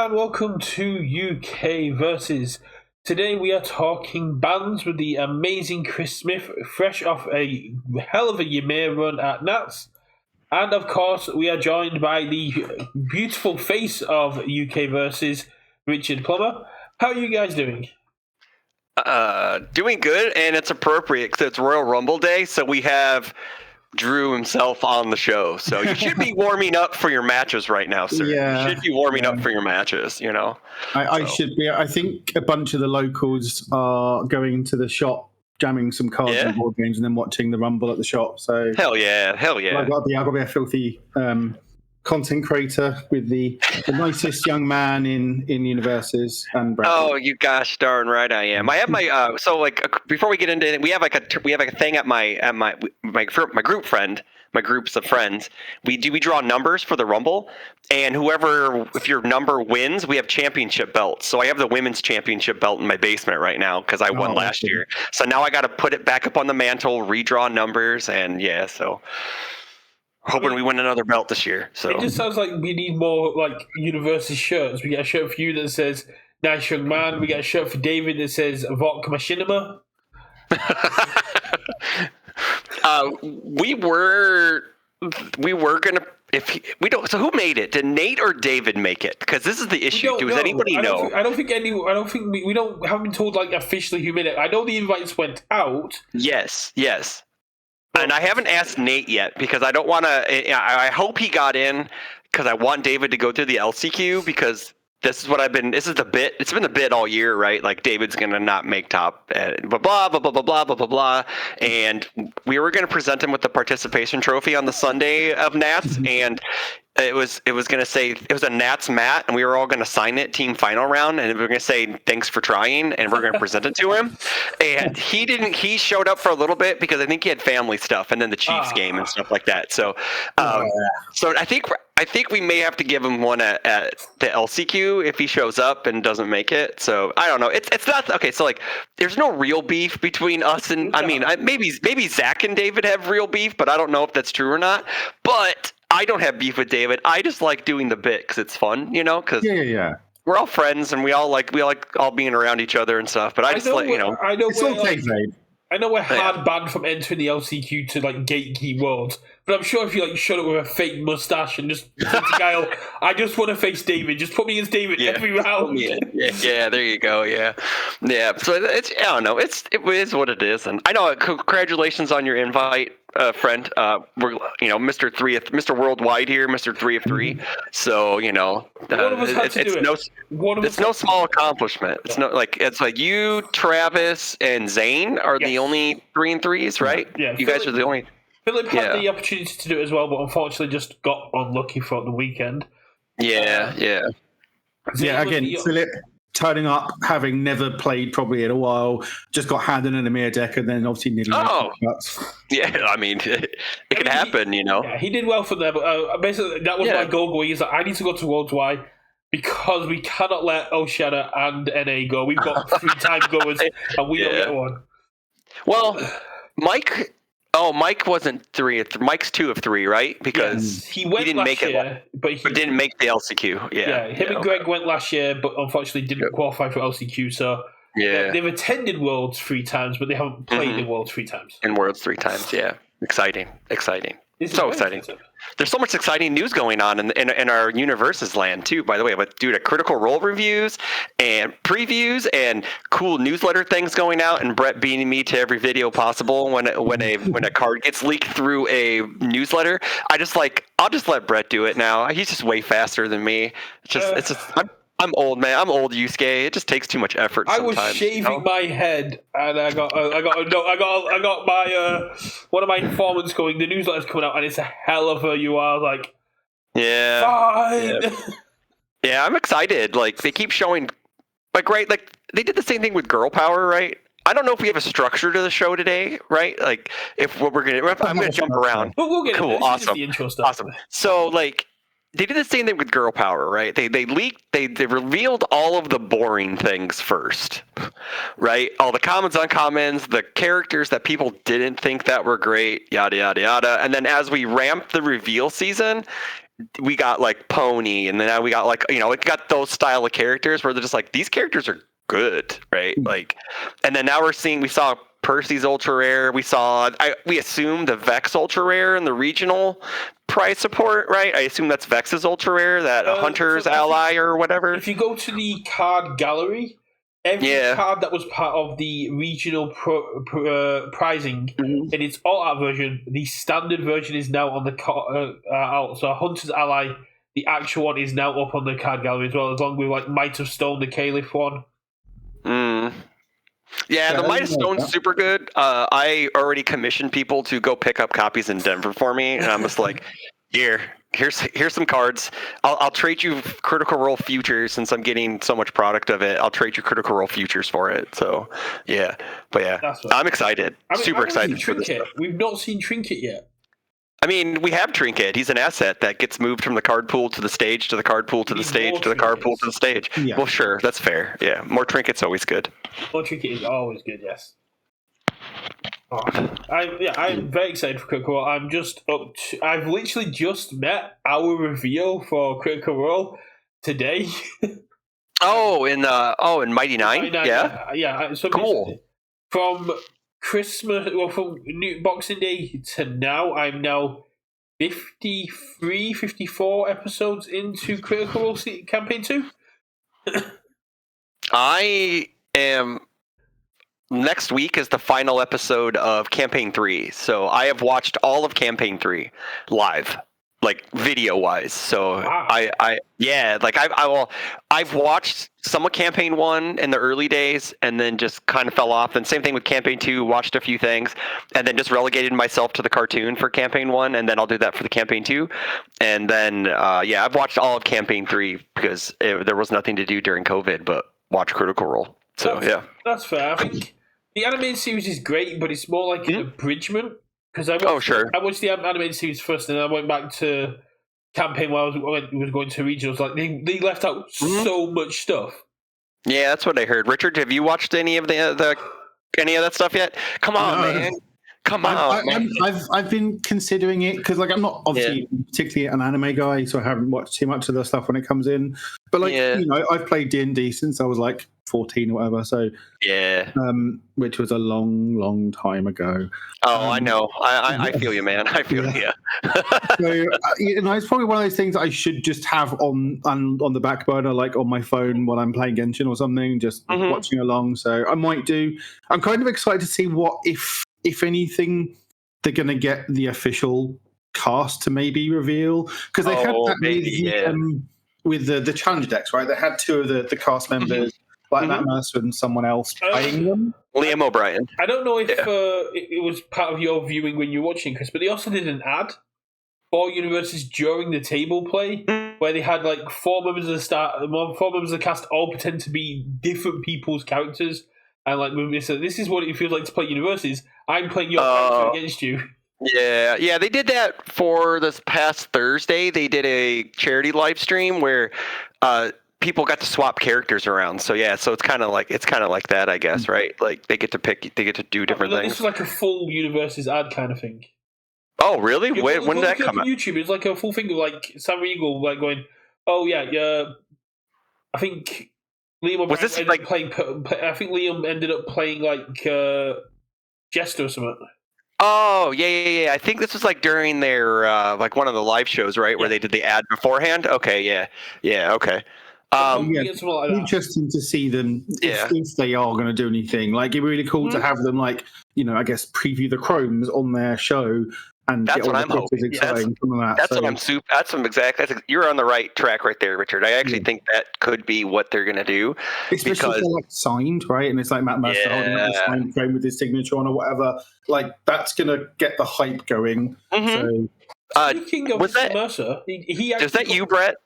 and welcome to UK Versus. Today we are talking bands with the amazing Chris Smith, fresh off a hell of a Ymir run at Nats. And of course, we are joined by the beautiful face of UK Versus, Richard Plummer. How are you guys doing? Doing good, and it's appropriate because it's Royal Rumble Day, so we have Drew himself on the show. So you should be warming up for your matches right now, sir. Yeah, you should be warming up for your matches, you know. I should be. I think a bunch of the locals are going to the shop, jamming some cards and board games, and then watching the Rumble at the shop. So hell yeah. I've got to be a filthy content creator with the nicest young man in UniVersus and Brad. Oh, you gosh darn right I am. I have my before we get into it, we have like a thing at my groups of friends. We draw numbers for the Rumble, and if your number wins, we have championship belts. So I have the women's championship belt in my basement right now because I won last year. So now I got to put it back up on the mantle, redraw numbers, and so. Hoping we win another belt this year. So it just sounds like we need more like UniVersus shirts. We get a shirt for you that says "Nice Young Man." We get a shirt for David that says "Vodka Machinima." We were gonna So who made it? Did Nate or David make it? Because this is the issue. Does anybody know? I don't think we haven't been told like officially who made it. I know the invites went out. Yes. And I haven't asked Nate yet because I don't want to. I hope he got in because I want David to go through the LCQ because this is the bit. It's been the bit all year, right? Like David's gonna not make top, blah blah blah blah blah blah blah blah blah. And we were gonna present him with the participation trophy on the Sunday of Nats, and it was gonna say it was a Nats mat, and we were all gonna sign it team final round, and we were gonna say thanks for trying, and we're gonna present it to him. And he didn't. He showed up for a little bit because I think he had family stuff, and then the Chiefs game and stuff like that. So, so I think we may have to give him one at the LCQ if he shows up and doesn't make it. So I don't know. It's not okay. So like, there's no real beef between us and maybe Zach and David have real beef, but I don't know if that's true or not. But I don't have beef with David. I just like doing the bit because it's fun, Because we're all friends and we all like all being around each other and stuff. But I just it's all kayfabe. I know we're hard banned from entering the LCQ to like gatekeep worlds, but I'm sure if you like showed up with a fake mustache and just said to Kyle, I just want to face David, just put me as David every round. Yeah, there you go. Yeah. So it's I don't know. It is what it is, and I know. Congratulations on your invite, friend. We're Mr. Worldwide here, Mr. 3 of 3. So it's no small accomplishment. It's like you, Travis, and Zane are the only 3 and 3s, right? Yeah, you guys are the only. Philip had the opportunity to do it as well, but unfortunately just got unlucky throughout the weekend. Yeah. Again, Philip turning up, having never played probably in a while, just got handed an Ymir deck, and then obviously nearly. Yeah, I mean, it can happen, Yeah, he did well for them, but basically that was my goal going. Is that I need to go to Worlds Y because we cannot let Oceana and NA go. We've got 3 time goers, and we don't get one. Well, Mike wasn't 3 of 3. Mike's 2 of 3, right? Because he didn't make it, but didn't make the LCQ. Him and Greg went last year, but unfortunately didn't qualify for LCQ. So they've attended Worlds 3 times, but they haven't played in Worlds 3 times. In Worlds 3 times, exciting. So exciting. There's so much exciting news going on in our UniVersus land too, by the way. But dude, Critical Role reviews and previews and cool newsletter things going out, and Brett beating me to every video possible when a card gets leaked through a newsletter. I'll just let Brett do it now. He's just way faster than me. I'm old, man. I'm old, Yusuke. It just takes too much effort sometimes. I was shaving my head, and I got my one of my informants going. The newsletter's coming out, and it's a hell of a UR. Like, fine. Yeah, I'm excited. Like they keep showing, like they did the same thing with Girl Power, right? I don't know if we have a structure to the show today, right? Like I'm gonna jump around. We'll get cool, it. Awesome, the intro stuff. Awesome. So like. did the same thing with Girl Power, right? They leaked, they revealed all of the boring things first, right? All the commons, uncommons, the characters that people didn't think that were great, yada yada yada. And then as we ramped the reveal season, we got like Pony, and then now we got like, we got those style of characters where they're just like, these characters are good, right? Like, and then now we saw Percy's ultra rare. We assumed the Vex ultra rare in the regional prize support, right? I assume that's Vex's ultra rare, that Hunter's ally or whatever. If you go to the card gallery, every card that was part of the regional prizing in its alt-art version, the standard version is now on the out. So Hunter's ally, the actual one, is now up on the card gallery as well, along with like Might of Stone, the Caliph one. Yeah, the Might of Stone's super good. I already commissioned people to go pick up copies in Denver for me, and I'm just like, here's some cards. I'll trade you Critical Role futures since I'm getting so much product of it. I'll trade you Critical Role futures for it. So yeah, but yeah, I'm excited. Super excited for this stuff. We've not seen Trinket yet. I mean, we have Trinket. He's an asset that gets moved from the card pool to the stage, to the card pool to the stage, to the card pool to the stage. Yeah. Well, sure, that's fair. Yeah, more Trinket's always good. More Trinket is always good, yes. I'm very excited for Critical Role. I'm just I've literally just met our reveal for Critical Role today. in Mighty Nine? Yeah. So cool. From Christmas, from Boxing Day to now, I'm now 53, 54 episodes into Critical Role Campaign 2. I am... Next week is the final episode of Campaign 3. So I have watched all of Campaign 3 live, like video wise. So wow. I've watched some of Campaign 1 in the early days and then just kind of fell off. And same thing with Campaign 2, watched a few things and then just relegated myself to the cartoon for Campaign 1, and then I'll do that for the Campaign 2. And then I've watched all of Campaign 3 because there was nothing to do during COVID but watch Critical Role. So that's fair. I think the animated series is great, but it's more like an abridgment. Because I watched the animated series first, and then I went back to Campaign while I was going to regionals. Like they left out so much stuff. Yeah, that's what I heard. Richard, have you watched any of any of that stuff yet? Come on, man. Come on, man. I've been considering it because I'm not obviously particularly an anime guy, so I haven't watched too much of the stuff when it comes in. But I've played D&D since I was like 14 or whatever. So which was a long time ago. Oh, I know. I feel you, man. I feel you. So it's probably one of those things that I should just have on the back burner, like on my phone while I'm playing Genshin or something, just watching along. So I might do. I'm kind of excited to see what if anything, they're going to get the official cast to maybe reveal, because they had that with the challenge decks, right? They had two of the cast members, like Matt Mercer and someone else playing them. Liam O'Brien. I don't know if it was part of your viewing when you were watching, Chris, but they also did an ad for UniVersus during the table play where they had like four members of the cast all pretend to be different people's characters. And like when we said, this is what it feels like to play UniVersus. I'm playing your character against you. Yeah, they did that for this past Thursday. They did a charity live stream where people got to swap characters around. So it's kind of like that, I guess, right? Like they get to do different things. This is like a full UniVersus ad kind of thing. Oh, really? When did that come out? YouTube, it's like a full thing of like Sam Riegel like going, oh yeah. I think Liam was this like playing? I think Liam ended up playing like Jester or something. Oh yeah. I think this was like during their like one of the live shows, right, where they did the ad beforehand. Okay, yeah, okay. Interesting to see them if they are going to do anything. Like it'd be really cool to have them, like I guess preview the Chromes on their show. And that's what I'm hoping. You're on the right track right there, Richard. I actually think that could be what they're going to do. Especially if they're like signed, right? And it's like Matt Mercer holding up the signed frame with his signature on or whatever. Like that's going to get the hype going. So, speaking of Mercer, is that you, Brett?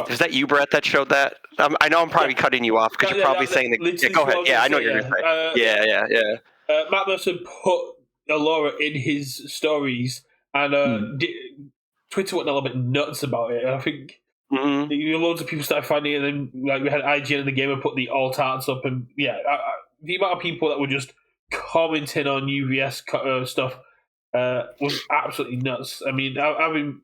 Is that you, Brett, that showed that? I know I'm probably cutting you off because you're probably saying that. Go ahead. Yeah, I know what you're going to say. Matt Mercer put Allura in his stories and Twitter went a little bit nuts about it. I think loads of people started finding it, and then like we had IGN and the Gamer put the alt arts up, and the amount of people that were just commenting on UVS stuff was absolutely nuts. I mean, I've been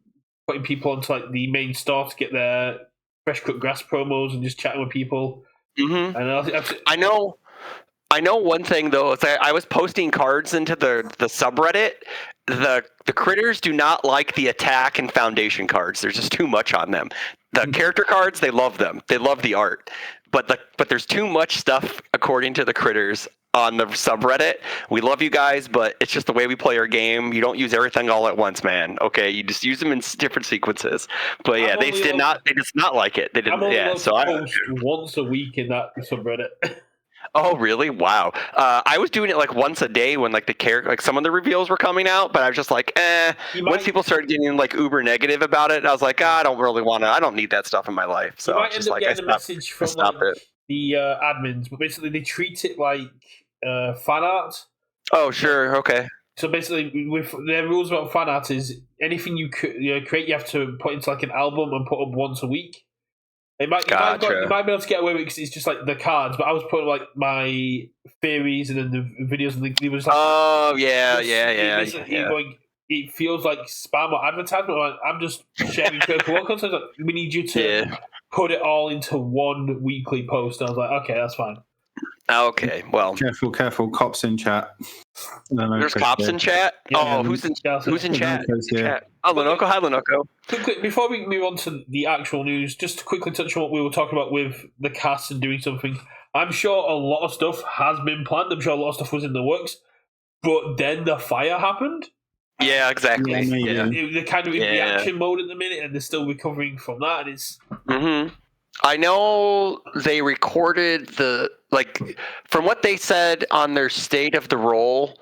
putting people onto like the main store to get their fresh cut grass promos and just chatting with people. And I know one thing though. Is I was posting cards into the subreddit. The critters do not like the attack and foundation cards. There's just too much on them. The character cards, they love them. They love the art. But there's too much stuff according to the critters on the subreddit. We love you guys, but it's just the way we play our game. You don't use everything all at once, man. Okay, you just use them in different sequences. But yeah, they just not like it. They didn't. Yeah, so I post once a week in that subreddit. Oh really? Wow. I was doing it like once a day when like some of the reveals were coming out, but I was just like, Once people started getting like uber negative about it, I was like, I don't really want to. I don't need that stuff in my life. So you might end up getting a message from the admins, but basically they treat it like fan art. Oh sure, okay. So basically, with their rules about fan art is anything you create, you have to put into like an album and put up once a week. You might be able to get away with it because it's just like the cards, but I was putting like my theories and then the videos and it was like, it feels like spam or advertisement. Like, I'm just sharing critical work. So like, we need you to put it all into one weekly post. And I was like, okay, that's fine. Okay, well, careful, cops in chat. There's cops in chat. Yeah, who's in chat? Oh, Lenoco. Hi, Lenoco. Quickly, before we move on to the actual news, just to quickly touch on what we were talking about with the cast and doing something. I'm sure a lot of stuff has been planned. I'm sure a lot of stuff was in the works, but then the fire happened. Yeah, exactly. They're kind of in reaction mode at the minute, and they're still recovering from that. And it's. I know they recorded from what they said on their State of the Roll,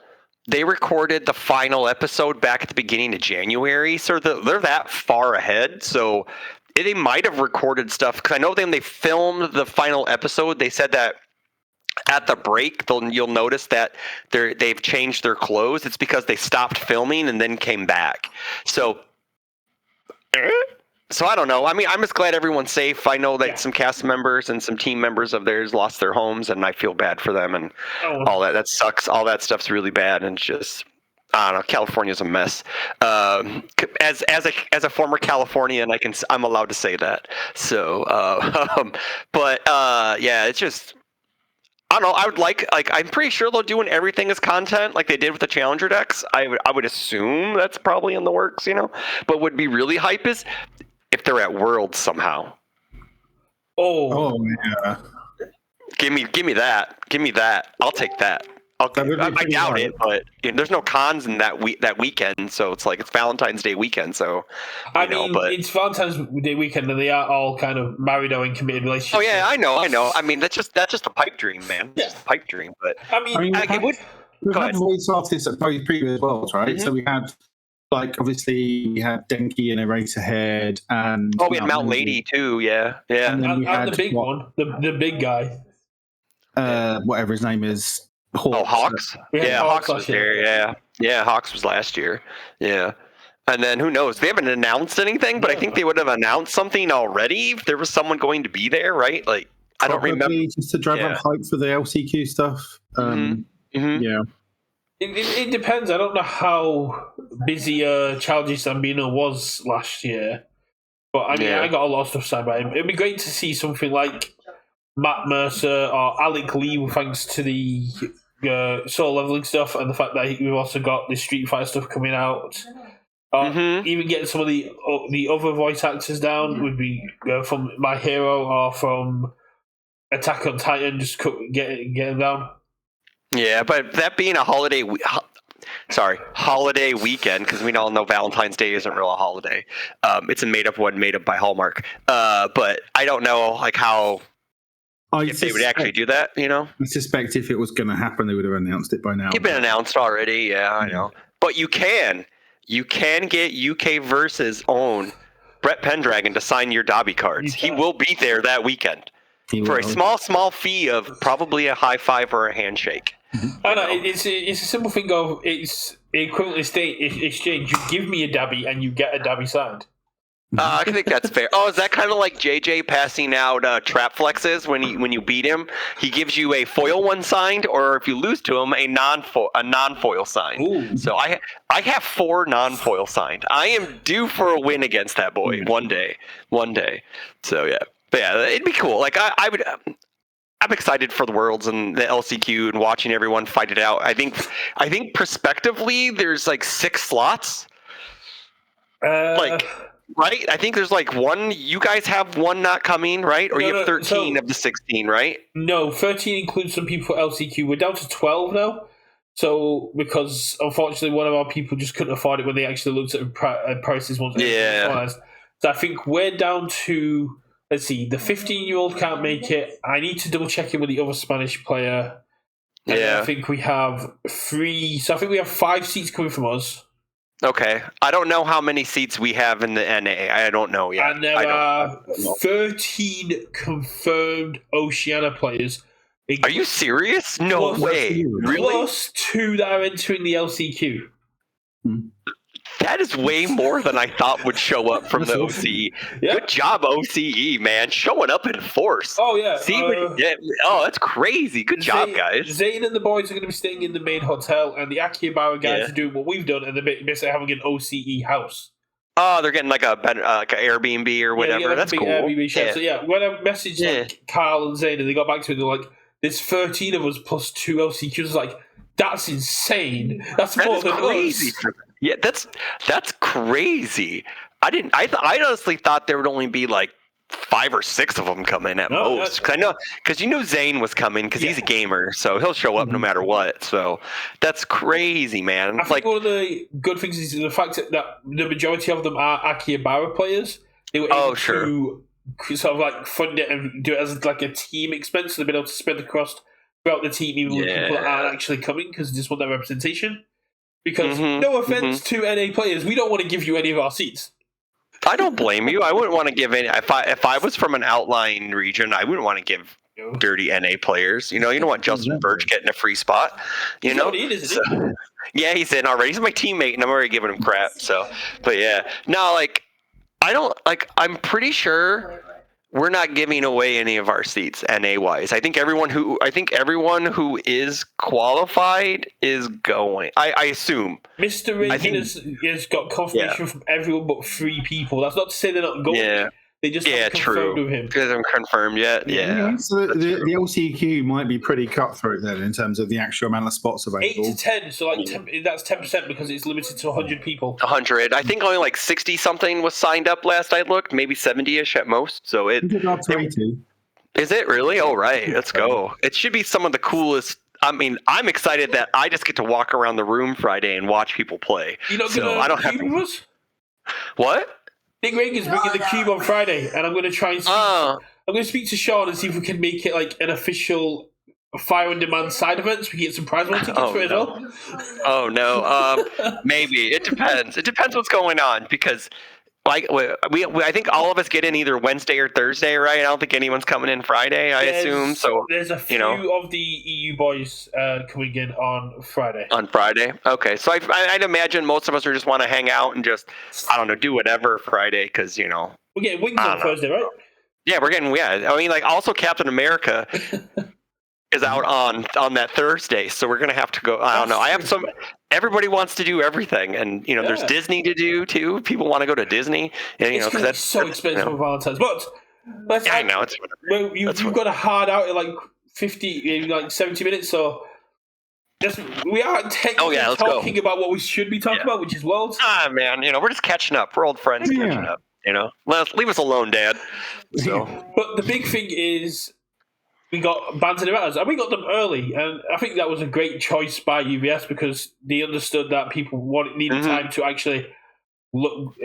they recorded the final episode back at the beginning of January. So they're that far ahead. So they might have recorded stuff. Because I know when they filmed the final episode, they said that at the break, you'll notice that they've changed their clothes. It's because they stopped filming and then came back. So I don't know. I mean, I'm just glad everyone's safe. I know that some cast members and some team members of theirs lost their homes, and I feel bad for them and all that. That sucks. All that stuff's really bad, and just I don't know. California's a mess. As a former Californian, I'm allowed to say that. So, it's just. I don't know. I would like I'm pretty sure they're doing everything as content like they did with the Challenger decks. I would assume that's probably in the works, But would be really hype is if they're at Worlds somehow. Oh yeah. Give me that. Give me that. I'll take that. I doubt it, but there's no cons in that weekend, so it's like it's Valentine's Day weekend. So it's Valentine's Day weekend, and they are all kind of married or in committed relationships. Oh yeah, I know. I mean, that's just a pipe dream, man. It's just a pipe dream. But we've had voice artists at both previous Worlds, right? Mm-hmm. So we had obviously we had Denki and Eraserhead, and we had Mount Lady too. Yeah. And the big one, the big guy, whatever his name is. Hawks? Yeah, Hawks was there. Yeah, Hawks was last year. Yeah. And then who knows? They haven't announced anything, but I think they would have announced something already if there was someone going to be there, right? Like, I don't remember. Just to drive up hype for the LCQ stuff. Yeah. It depends. I don't know how busy Childish Gambino was last year, but I mean, I got a lot of stuff signed by him. It'd be great to see something like Matt Mercer or Alec Lee, thanks to the soul leveling stuff and the fact that we've also got the Street Fighter stuff coming out. Even getting some of the other voice actors down would be from My Hero or from Attack on Titan, just get them down. Yeah, but that being a holiday weekend, because we all know Valentine's Day isn't really a holiday. It's a made up one made up by Hallmark. But I don't know how. If they would actually do that, I suspect if it was going to happen, they would have announced it by now. It's been announced already, I know. But you can get UniVersus own Brett Pendragon to sign your Dobby cards. He will be there that weekend for a small fee of probably a high five or a handshake. I know it's a simple thing of equivalent exchange. You give me a dabby and you get a dabby signed. I think that's fair. Oh, is that kind of like JJ passing out trap flexes when you beat him? He gives you a foil one signed, or if you lose to him, a non-foil signed. Ooh. So I have 4 non-foil signed. I am due for a win against that boy one day. So yeah, but yeah, it'd be cool. Like I would. I'm excited for the Worlds and the LCQ and watching everyone fight it out. I think prospectively there's like 6 slots. Right? I think there's like 1. You guys have 1 not coming, right? Or you have 13 of the 16, right? No, 13 includes some people for LCQ. We're down to 12 now. So, because unfortunately one of our people just couldn't afford it when they actually looked at prices once. Yeah. So I think we're down to, let's see, the 15-year-old can't make it. I need to double check it with the other Spanish player. And I think we have 3. So I think we have 5 seats coming from us. Okay. I don't know how many seats we have in the NA. I don't know yet. And there are 13 confirmed Oceania players. Are you serious? No way. Really? Plus 2 that are entering the LCQ. That is way more than I thought would show up from the OCE. Yeah. Good job, OCE, man. Showing up in force. Oh, yeah. That's crazy. Good job, guys. Zane and the boys are going to be staying in the main hotel, and the Akihabara guys are doing what we've done, and they're basically having an OCE house. Oh, they're getting like a Airbnb or whatever. That's cool. Airbnb share. So, when I messaged Carl and Zane, and they got back to me, they're like, there's 13 of us plus 2 LCQs. I was like, that's insane. That's more than crazy. us. Yeah, that's crazy. I honestly thought there would only be like 5 or 6 of them coming at most. Because Zane was coming because he's a gamer, so he'll show up no matter what. So that's crazy, man. I think one of the good things is the fact that the majority of them are Akihabara players. They were able to sort of like fund it and do it as like a team expense. So they've been able to spread the cost throughout the team, even when people aren't actually coming because they just want that representation. Because no offense to NA players, we don't want to give you any of our seats. I don't blame you. I wouldn't want to give any. If I was from an outlying region, I wouldn't want to give dirty NA players. You don't want Justin Birch getting a free spot. He's yeah, he's in already. He's my teammate, and I'm already giving him crap. So, but yeah, no, like I don't like. I'm pretty sure we're not giving away any of our seats NA wise. I think everyone who is qualified is going. I assume. Mr. Reagan has got confirmation from everyone but 3 people. That's not to say they're not going. Yeah. They just haven't confirmed with him. Because I'm confirmed yet. Yeah. So the LCQ might be pretty cutthroat then in terms of the actual amount of spots available. 8 to 10, so like that's 10% because it's limited to 100 people. 100. I think only like 60 something was signed up last I looked, maybe 70ish at most. So it up to 80. Is it really? Oh right, let's go. It should be some of the coolest. I mean, I'm excited that I just get to walk around the room Friday and watch people play. You're not going to cube with us? What? Big Reagan's bringing the cube on Friday, and I'm going to try and I'm going to speak to Sean and see if we can make it like an official Fire on Demand side event so we can get some prize money tickets for it as well. Oh no, maybe it depends. It depends what's going on because like I think all of us get in either Wednesday or Thursday, right? I don't think anyone's coming in Friday. I assume so. There's a few of the EU boys coming in on Friday. On Friday, okay. So I'd imagine most of us are just want to hang out and just do whatever Friday because we're getting wings on Thursday, right? Yeah, we're getting I mean, like also Captain America is out on that Thursday, so we're gonna have to go. I don't know. I have some. Everybody wants to do everything, and there's Disney to do too. People want to go to Disney, and because that's so expensive for Valentine's. But I know it's. You've got a hard out in like 70 minutes, so we are technically talking about what we should be talking about, which is Worlds. Ah, man, we're just catching up. We're old friends catching up. Leave us alone, Dad. So, but the big thing is. We got Bands and Erratas, and we got them early, and I think that was a great choice by UVS because they understood that people needed time to actually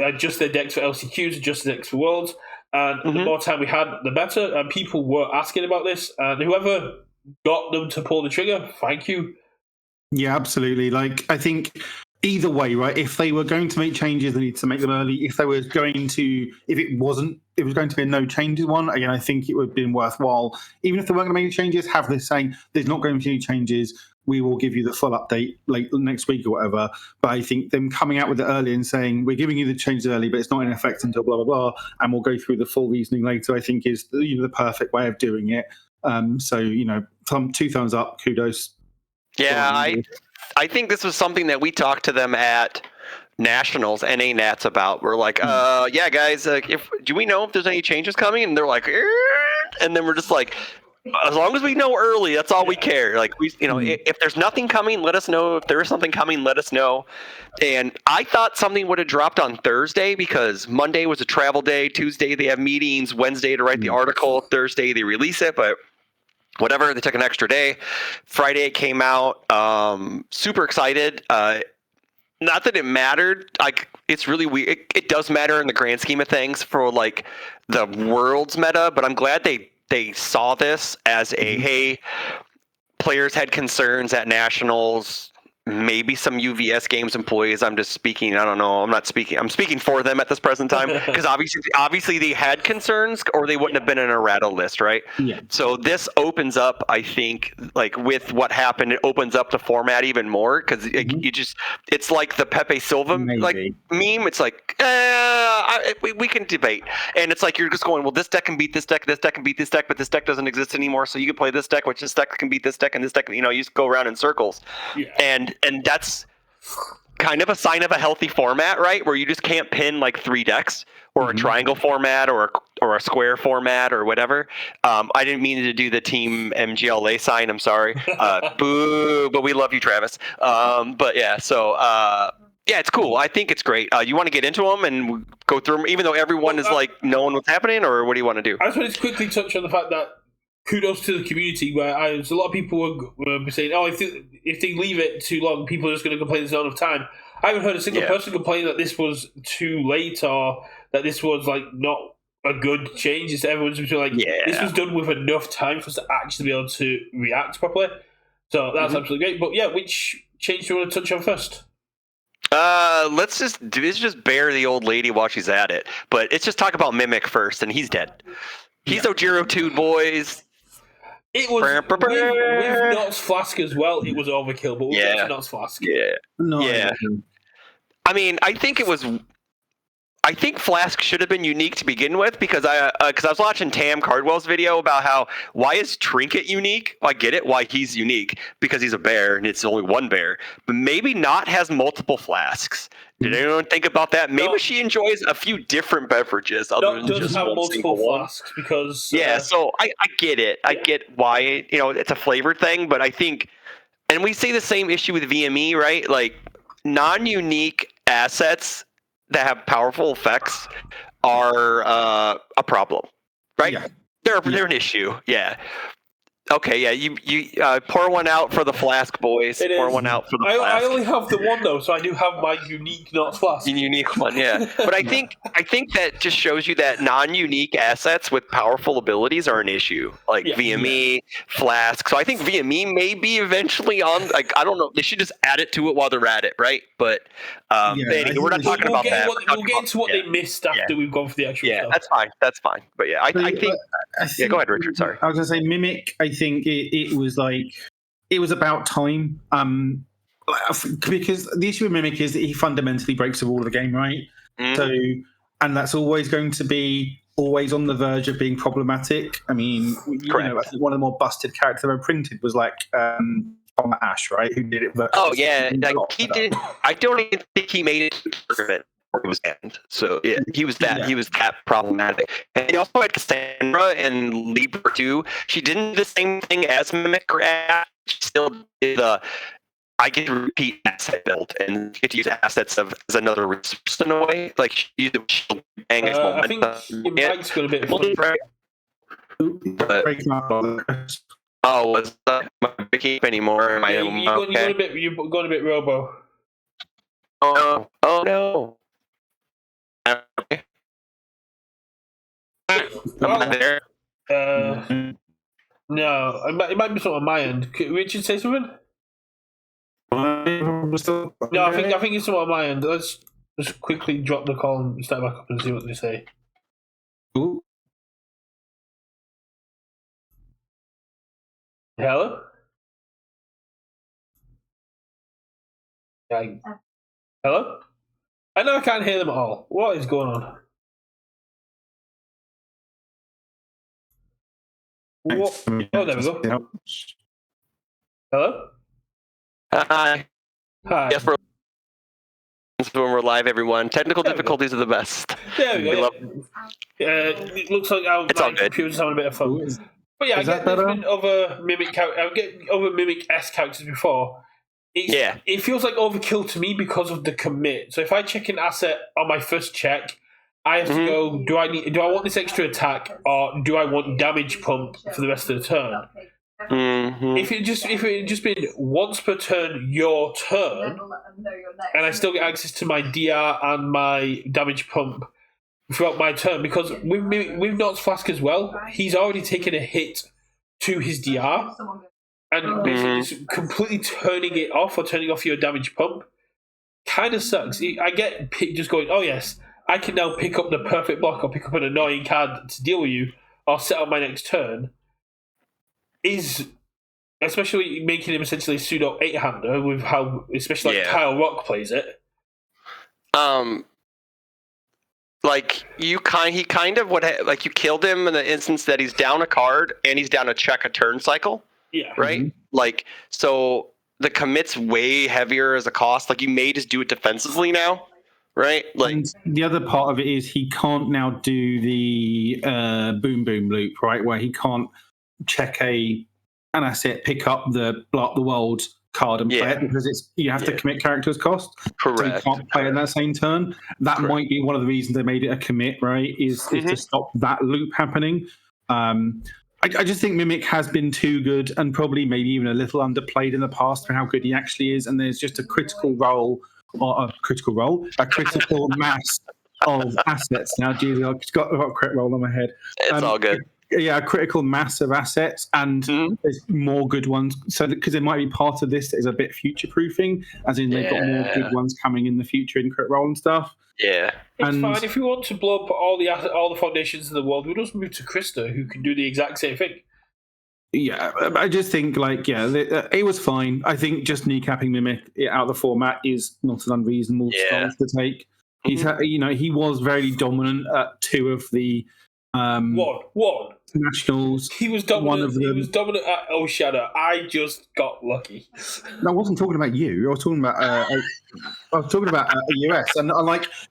adjust their decks for LCQs, adjust their decks for Worlds, and the more time we had, the better, and people were asking about this, and whoever got them to pull the trigger, thank you. Yeah, absolutely. Like, I think either way, right, if they were going to make changes, they need to make them early. If it was going to be a no changes one, again, I think it would have been worthwhile. Even if they weren't going to make any changes, have this saying there's not going to be any changes. we will give you the full update like next week or whatever. But I think them coming out with it early and saying we're giving you the changes early, but it's not in effect until blah blah blah, and we'll go through the full reasoning later, I think is the perfect way of doing it. So two thumbs up, kudos. Yeah, I think this was something that we talked to them at Nationals, NA Nats about. We're like, yeah, guys, do we know if there's any changes coming? And they're like, and then we're just like, as long as we know early, that's all we care. Like if there's nothing coming, let us know. If there is something coming, let us know. And I thought something would have dropped on Thursday because Monday was a travel day. Tuesday they have meetings. Wednesday to write the article. Thursday they release it, but. Whatever, they took an extra day. Friday it came out. Super excited. Not that it mattered. Like it's really weird. It does matter in the grand scheme of things for like the world's meta. But I'm glad they saw this as a hey, players had concerns at nationals. Maybe some UVS Games employees. I'm just speaking. I don't know. I'm speaking for them at this present time because obviously they had concerns, or they wouldn't have been in a Errata list, right? Yeah. So this opens up, I think, like with what happened, it opens up the format even more because it's like the Pepe Silva like meme. It's like we can debate, and it's like you're just going, well, this deck can beat this deck, this deck can beat this deck, but this deck doesn't exist anymore. So you can play this deck, which this deck can beat this deck, and this deck. You just go around in circles, and that's kind of a sign of a healthy format, right? Where you just can't pin like 3 decks or a triangle format or a square format or whatever. I didn't mean to do the team MGLA sign. I'm sorry. Boo, but we love you, Travis. But yeah, so yeah, it's cool. I think it's great. You want to get into them and go through them, even though everyone is like knowing what's happening, or what do you want to do? I just wanted to quickly touch on the fact that kudos to the community, where there's a lot of people were saying, oh, if they leave it too long, people are just going to complain there's not enough time. I haven't heard a single person complain that this was too late or that this was like not a good change. It's everyone's been like, this was done with enough time for us to actually be able to react properly. So that's absolutely great. But yeah, which change do you want to touch on first? Let's just bear the old lady while she's at it. But let's just talk about Mimic first, and he's dead. He's Ojiro 2, boys. It was with Knott's Flask as well. It was overkill, but we'll get to Knott's Flask. I mean, I think Flask should have been unique to begin with because I was watching Tam Cardwell's video about why is Trinket unique? I get it why he's unique because he's a bear and it's only one bear, but maybe Not has multiple flasks. Did anyone think about that? Maybe she enjoys a few different beverages other than just have multiple flasks because so I get it. I get why it's a flavor thing, but I think, and we see the same issue with VME, right? Like non-unique assets that have powerful effects are a problem, right? Yeah. They're an issue. Yeah. Okay. Yeah. You pour one out for the Flask, boys. Pour one out for the Flask. I only have the one though, so I do have my unique Knott's Flask. Unique one, yeah. But I think that just shows you that non-unique assets with powerful abilities are an issue, like VME, Flask. So I think VME may be eventually on. Like I don't know, they should just add it to it while they're at it, right? But anyway, we're not talking about that. We'll get into what they missed after we've gone for the actual stuff. That's fine. But yeah, I think. Go ahead, Richard. Sorry. I was going to say Mimic. I think it was like it was about time. Because the issue with Mimic is that he fundamentally breaks the rule of the game, right? So, and that's always going to be always on the verge of being problematic. I mean, I think one of the more busted characters ever printed was like Tom Ash, right? Who did it? Oh yeah, like he did. I don't even think he made it to it. It was banned. So yeah, he was that problematic. And he also had Cassandra and Libra too. She didn't do the same thing as Mimic or Ash. She still did I get to repeat asset build and get to use assets as another resource in a way. Like she used the bang as momentum. I think your mic's got a bit funny. Was that my keep anymore? Am I you're going a bit robo. Oh no. Okay. Am I there? No, it might be something on my end. Could Richard say something? No, I think it's something on my end. Let's just quickly drop the call and start back up and see what they say. Ooh. Hello? Hello? I know I can't hear them at all. What is going on? What? Oh, there we go. Hello? Hi. Hi. Yes, when we're live, everyone. Technical difficulties are the best. There we go. It looks like our computer's having a bit of fun. But yeah, I get there's been other Mimic-esque characters before. It feels like overkill to me because of the commit. So if I check an asset on my first check, I have to go, do I want this extra attack or do I want damage pump for the rest of the turn? If it just been once per turn your turn, and I still get access to my DR and my damage pump throughout my turn, because with Nox Flask as well, he's already taken a hit to his DR, and basically just completely turning it off or turning off your damage pump kind of sucks. I get just going, oh yes, I can now pick up the perfect block or pick up an annoying card to deal with you or set up my next turn. Is especially making him essentially a pseudo 8-hander with how, especially like Kyle Rock plays it. Like he kind of you killed him in the instance that he's down a card and he's down to check a turn cycle. Yeah. Right. Like so, the commit's way heavier as a cost. Like you may just do it defensively now. Right. Like and the other part of it is he can't now do the boom loop, right, where he can't check an asset, pick up the block the world card and play it, because you have to commit characters cost. Correct. So you can't play it in that same turn. That might be one of the reasons they made it a commit, right? Is to stop that loop happening. I just think Mimic has been too good and probably maybe even a little underplayed in the past for how good he actually is. And there's just a critical mass of assets now. Geez, I've got a crit roll on my head. It's all good. Yeah, a critical mass of assets, and there's more good ones. So, because it might be part of this that is a bit future proofing, as in they've got more good ones coming in the future in crit roll and stuff. Yeah, it's fine if you want to blow up all the foundations in the world. We'll just move to Krista, who can do the exact same thing. Yeah, I just think it was fine. I think just kneecapping Mimic out of the format is not an unreasonable stance to take. He's he was very dominant at two of the one nationals. He was dominant. He was dominant at Shadow. I just got lucky. No, I wasn't talking about you. I was talking about the US, and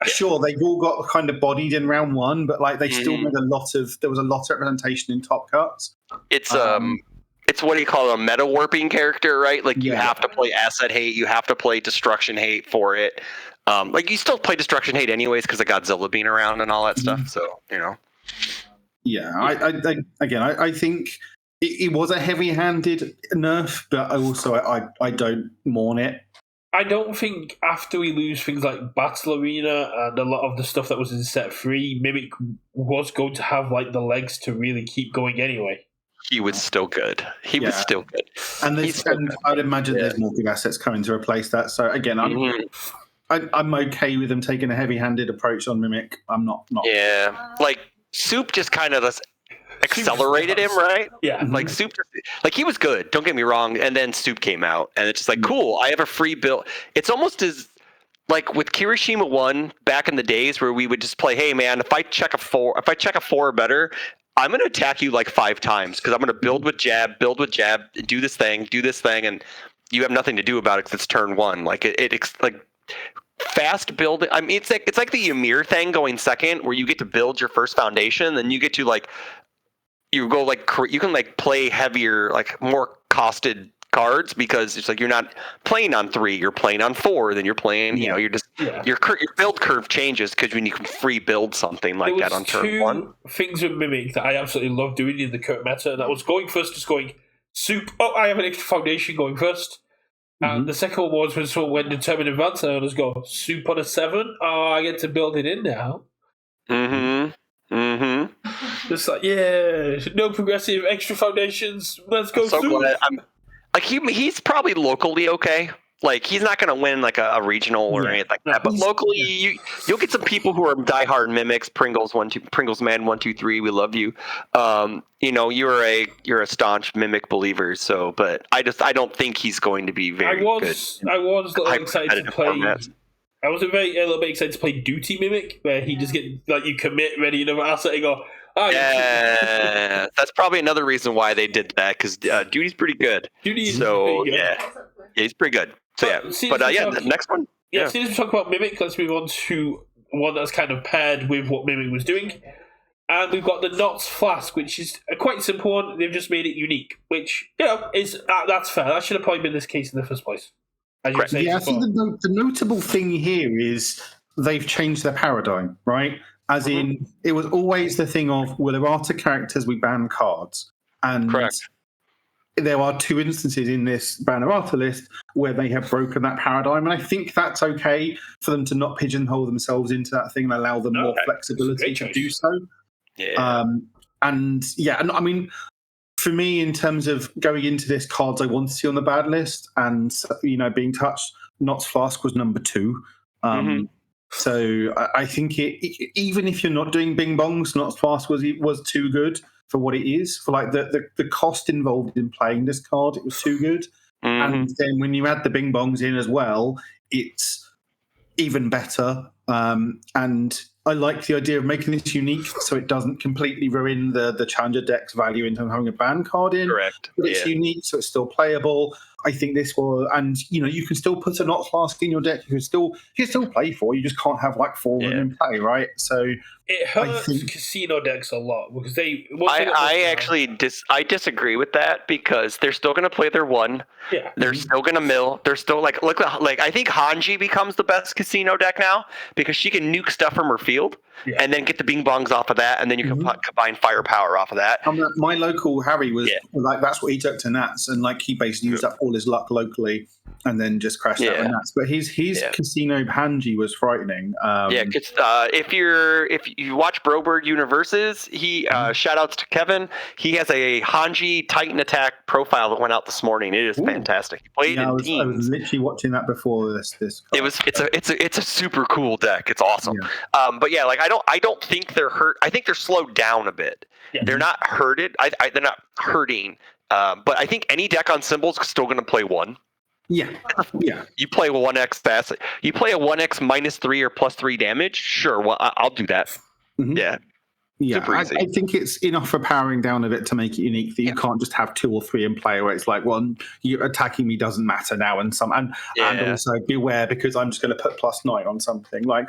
sure, they've all got kind of bodied in round one, but they still made there was a lot of representation in top cuts. It's what do you call it, a meta warping character, right? Like you have to play asset hate, you have to play destruction hate for it. You still play destruction hate anyways because of Godzilla being around and all that stuff. So Yeah, I think it was a heavy-handed nerf, but I don't mourn it. I don't think after we lose things like Battle Arena and a lot of the stuff that was in set 3, Mimic was going to have the legs to really keep going anyway. He was still good. He was still good. And I'd imagine there's more good assets coming to replace that. So again, I'm okay with them taking a heavy-handed approach on Mimic. I'm not. Yeah, Soup just kind of accelerated him, right? Yeah. Soup, he was good. Don't get me wrong. And then Soup came out, and it's just cool. I have a free build. It's almost as with Kirishima 1 back in the days where we would just play. Hey man, if I check a 4 or better, I'm going to attack you 5 times because I'm going to build with jab, do this thing, and you have nothing to do about it because it's turn 1. Fast building. I mean, it's like the Ymir thing going second, where you get to build your first foundation, then you get to you can play heavier, more costed cards because it's you're not playing on 3, you're playing on 4, then you're playing. You're just your build curve changes because when you can free build something like that on turn 1. Two things with Mimic that I absolutely love doing in the current meta, and that was going first, just going Soup. Oh, I have an extra foundation going first. And the second one was when someone went determined advance, and I just go Soup on a 7. Oh, I get to build it in now. Just no progressive extra foundations. Let's go. So Soup. glad he's probably locally okay. Like, he's not going to win like a regional or anything like that. But locally, you'll get some people who are diehard mimics. Pringles man 123. We love you. You're a staunch mimic believer. So, but I don't think he's going to be very good. I was a little excited to play. I was a little bit excited to play Duty Mimic, where he just get like you commit ready another asset and go. Yeah, that's probably another reason why they did that, because Duty's pretty good. He's pretty good. So the next one. Yeah, since we talk about Mimic, let's move on to one that's kind of paired with what Mimic was doing. And we've got the Knots Flask, which is a quite simple one. They've just made it unique, which, is that's fair. That should have probably been this case in the first place. I think the notable thing here is they've changed their paradigm, right? As in, it was always the thing of, well, Errata characters, we ban cards. And there are 2 instances in this ban Errata list where they have broken that paradigm. And I think that's okay for them to not pigeonhole themselves into that thing and allow them more flexibility to do so. Yeah. And I mean, for me, in terms of going into this, cards I want to see on the bad list and, being touched, Knots Flask was number 2. So I think even if you're not doing Bing Bongs, Knots Flask was too good for what it is. For like the cost involved in playing this card, it was too good. And then when you add the Bing Bongs in as well, it's even better. And I like the idea of making this unique so it doesn't completely ruin the challenger deck's value in terms of having a ban card in. Correct. But it's unique, so it's still playable. I think this will, and you can still put a Knots Flask in your deck. You can still play 4. You just can't have like 4 of them in play, right? So it hurts casino decks a lot because they. I disagree with that because they're still going to play their 1. Yeah. They're still going to mill. They're still like I think Hanji becomes the best casino deck now because she can nuke stuff from her field. Yeah. And then get the Bing Bongs off of that, and then you can combine firepower off of that. My local Harry was like, that's what he took to Nats, and like he basically used up all his luck locally, and then just crashed out with Nats. But his casino Hanji was frightening. If you watch Broberg UniVersus, he shout outs to Kevin. He has a Hanji Titan attack profile that went out this morning. It is fantastic. He played in teams. I was literally watching that before this. It's a super cool deck. It's awesome. Yeah. But I don't think they're hurt. I think they're slowed down a bit. Yeah. They're not hurted. They're not hurting. But I think any deck on symbols is still going to play 1. Yeah. You play 1x fast. You play a 1x -3 or +3 damage. Sure. Well, I'll do that. Mm-hmm. Yeah. Yeah. I think it's enough for powering down a bit to make it unique that you can't just have 2 or 3 in play where it's like, well, you attacking me doesn't matter now, and also beware because I'm just going to put +9 on something like.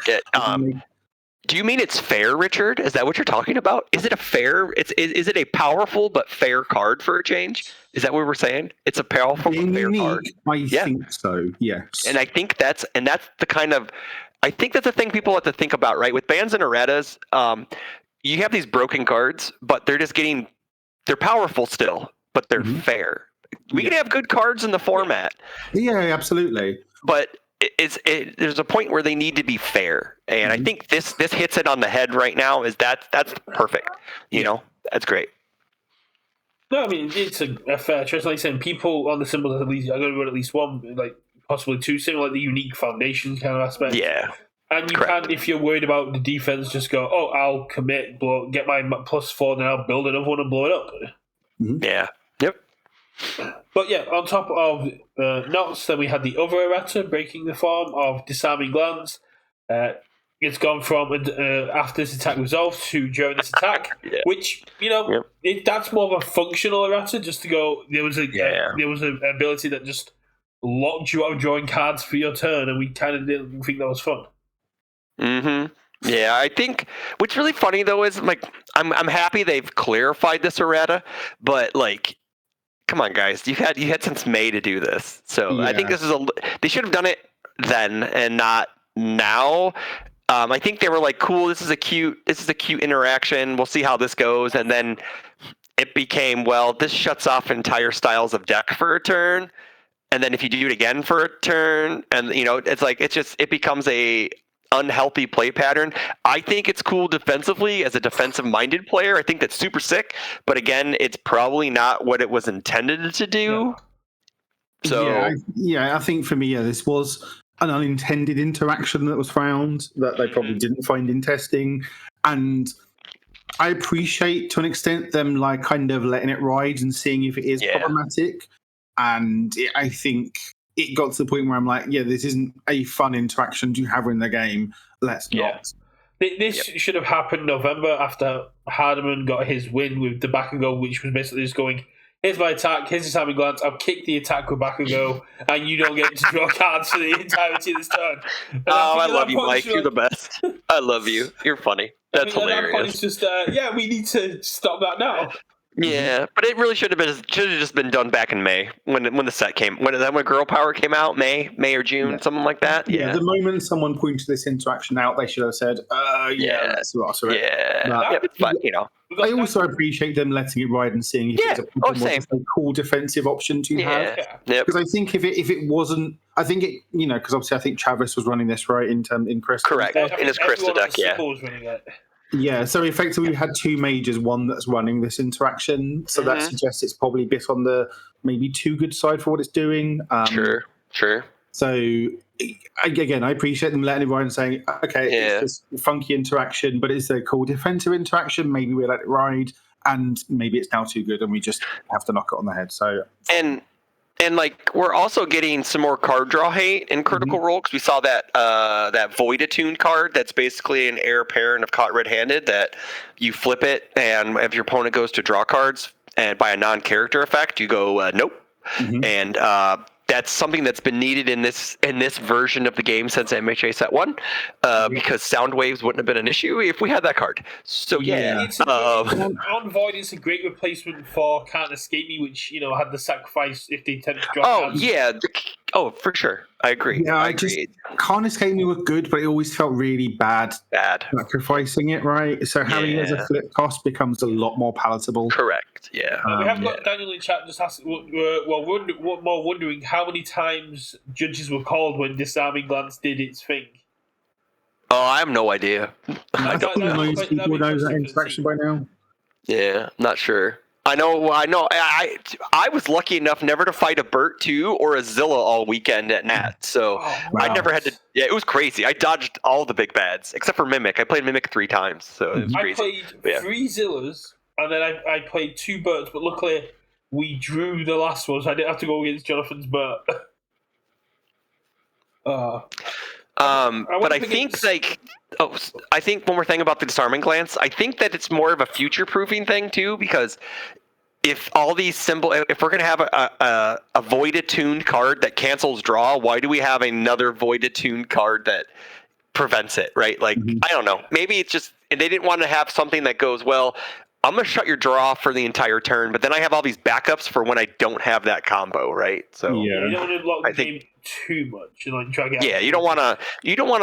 Do you mean it's fair, Richard? Is that what you're talking about? Is it a fair? Is it a powerful but fair card for a change? Is that what we're saying? It's a powerful but fair card. I think so. Yes. And I think that's the kind of. I think that's the thing people have to think about, right? With bans and erratas, you have these broken cards, but they're powerful still, but they're fair. We can have good cards in the format. Yeah, absolutely. But there's a point where they need to be fair, and I think this hits it on the head right now. That's perfect. That's great. No, I mean it's a fair choice. Like saying people on the symbols at least are going to run at least 1, like possibly 2, similar like the unique foundation kind of aspect. Yeah, and you can, if you're worried about the defense, just go, I'll commit, get my +4, then I'll build another one and blow it up. Mm-hmm. Yeah. Yep. But on top of Knots, then we had the other errata breaking the form of Disarming Glance. It's gone from after this attack resolves to during this attack, which that's more of a functional errata. Just to go, there was an ability that just locked you out of drawing cards for your turn, and we kind of didn't think that was fun. Mm-hmm. Yeah, I think what's really funny though is like I'm happy they've clarified this errata, but like. Come on, guys! You had since May to do this, so I think this is they should have done it then and not now. I think they were like, "Cool, this is a cute interaction. We'll see how this goes," and then it became, "Well, this shuts off entire styles of deck for a turn," and then if you do it again for a turn, and it's like it becomes a unhealthy play pattern. I think it's cool defensively as a defensive-minded player. I think that's super sick, but again, it's probably not what it was intended to do. So I think for me, this was an unintended interaction that was found that they probably didn't find in testing, and I appreciate to an extent them like kind of letting it ride and seeing if it is problematic. And I think it got to the point where I'm like, this isn't a fun interaction to have in the game. Let's not. This should have happened November after Hardiman got his win with the Bakugo, which was basically just going, here's my attack, here's his timing glance, I'll kick the attack with Bakugo, and you don't get to draw cards for the entirety of this turn. I love you, Mike. You're the best. I love you. You're funny. That's hilarious. At that point, it's just, we need to stop that now. Yeah, but it really should have just been done back in May when the set came. When Girl Power came out, May or June, something like that. Yeah. The moment someone pointed this interaction out, they should have said, let's roster it. But I also appreciate them letting it ride and seeing if it's a cool defensive option to have. Because I think if it wasn't, I think it, because obviously I think Travis was running this right in Krista. Correct, in his Krista deck, Yeah, so effectively we had two majors, one that's running this interaction, so that suggests it's probably a bit on the maybe too good side for what it's doing. Sure. So again, I appreciate them letting it ride and saying, it's this funky interaction, but it's a cool defensive interaction. Maybe we let it ride, and maybe it's now too good, and we just have to knock it on the head. So And like we're also getting some more card draw hate in Critical Role because we saw that Void Attune card that's basically an heir apparent of caught red-handed that you flip it, and if your opponent goes to draw cards and by a non-character effect, you go nope, and that's something that's been needed in this version of the game since MHA Set 1, because sound waves wouldn't have been an issue if we had that card. So on Void is a great replacement for Can't Escape Me, which had the sacrifice if they attempt to draw cards. For sure, I agree. Yeah, Can't Escape Me was good, but it always felt really bad sacrificing it, right? So having it as a flip cost becomes a lot more palatable. Correct. Yeah. We have got Daniel in chat just asking, wondering how many times judges were called when Disarming Glance did its thing. Oh, I have no idea. I think most people know that interaction by now. Yeah, not sure. I know. I was lucky enough never to fight a Burt 2 or a Zilla all weekend at Nat, so I never had to. Yeah, it was crazy. I dodged all the big bads except for Mimic. I played Mimic 3 times, so it was crazy. I played 3 Zillas and then I played 2 Burts, but luckily we drew the last one, so I didn't have to go against Jonathan's Burt. But I think I think one more thing about the Disarming Glance. I think that it's more of a future-proofing thing too, because if all these if we're gonna have a Void Attuned card that cancels draw, why do we have another Void Attuned card that prevents it? Right? Like I don't know. Maybe it's just they didn't want to have something that goes, well, I'm gonna shut your draw for the entire turn, but then I have all these backups for when I don't have that combo, right? So you don't want to lock the game too much and try to get you don't want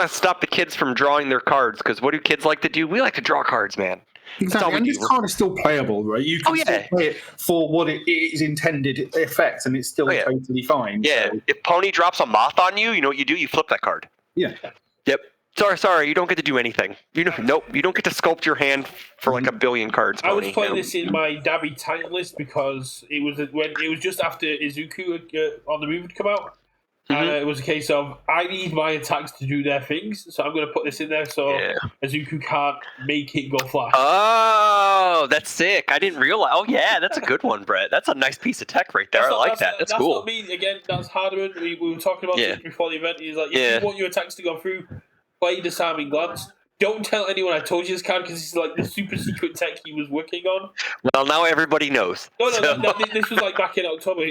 to stop the kids from drawing their cards, because what do kids like to do? We like to draw cards, man. Exactly, and this card is still playable, right? You can still play it for what it is intended effect, and it's still totally fine. Yeah, so. If Pony drops a moth on you, you know what you do? You flip that card. Yeah. Yep. Sorry, you don't get to do anything. You don't get to sculpt your hand for like a billion cards. Pony. I was playing this in my Dabby Titan list because it was just after Izuku on the move had come out. And it was a case of, I need my attacks to do their things, so I'm going to put this in there so Izuku can't make it go flash. Oh, that's sick. I didn't realize. Oh, yeah, that's a good one, Brett. That's a nice piece of tech right there. I like that. That's cool. That's not me. Again, that's Hardiman. We were talking about this before the event. He's like, if you want your attacks to go through, play Disarming Glance. Don't tell anyone I told you this card, because it's like the super secret tech he was working on. Well, now everybody knows. No, this was like back in October.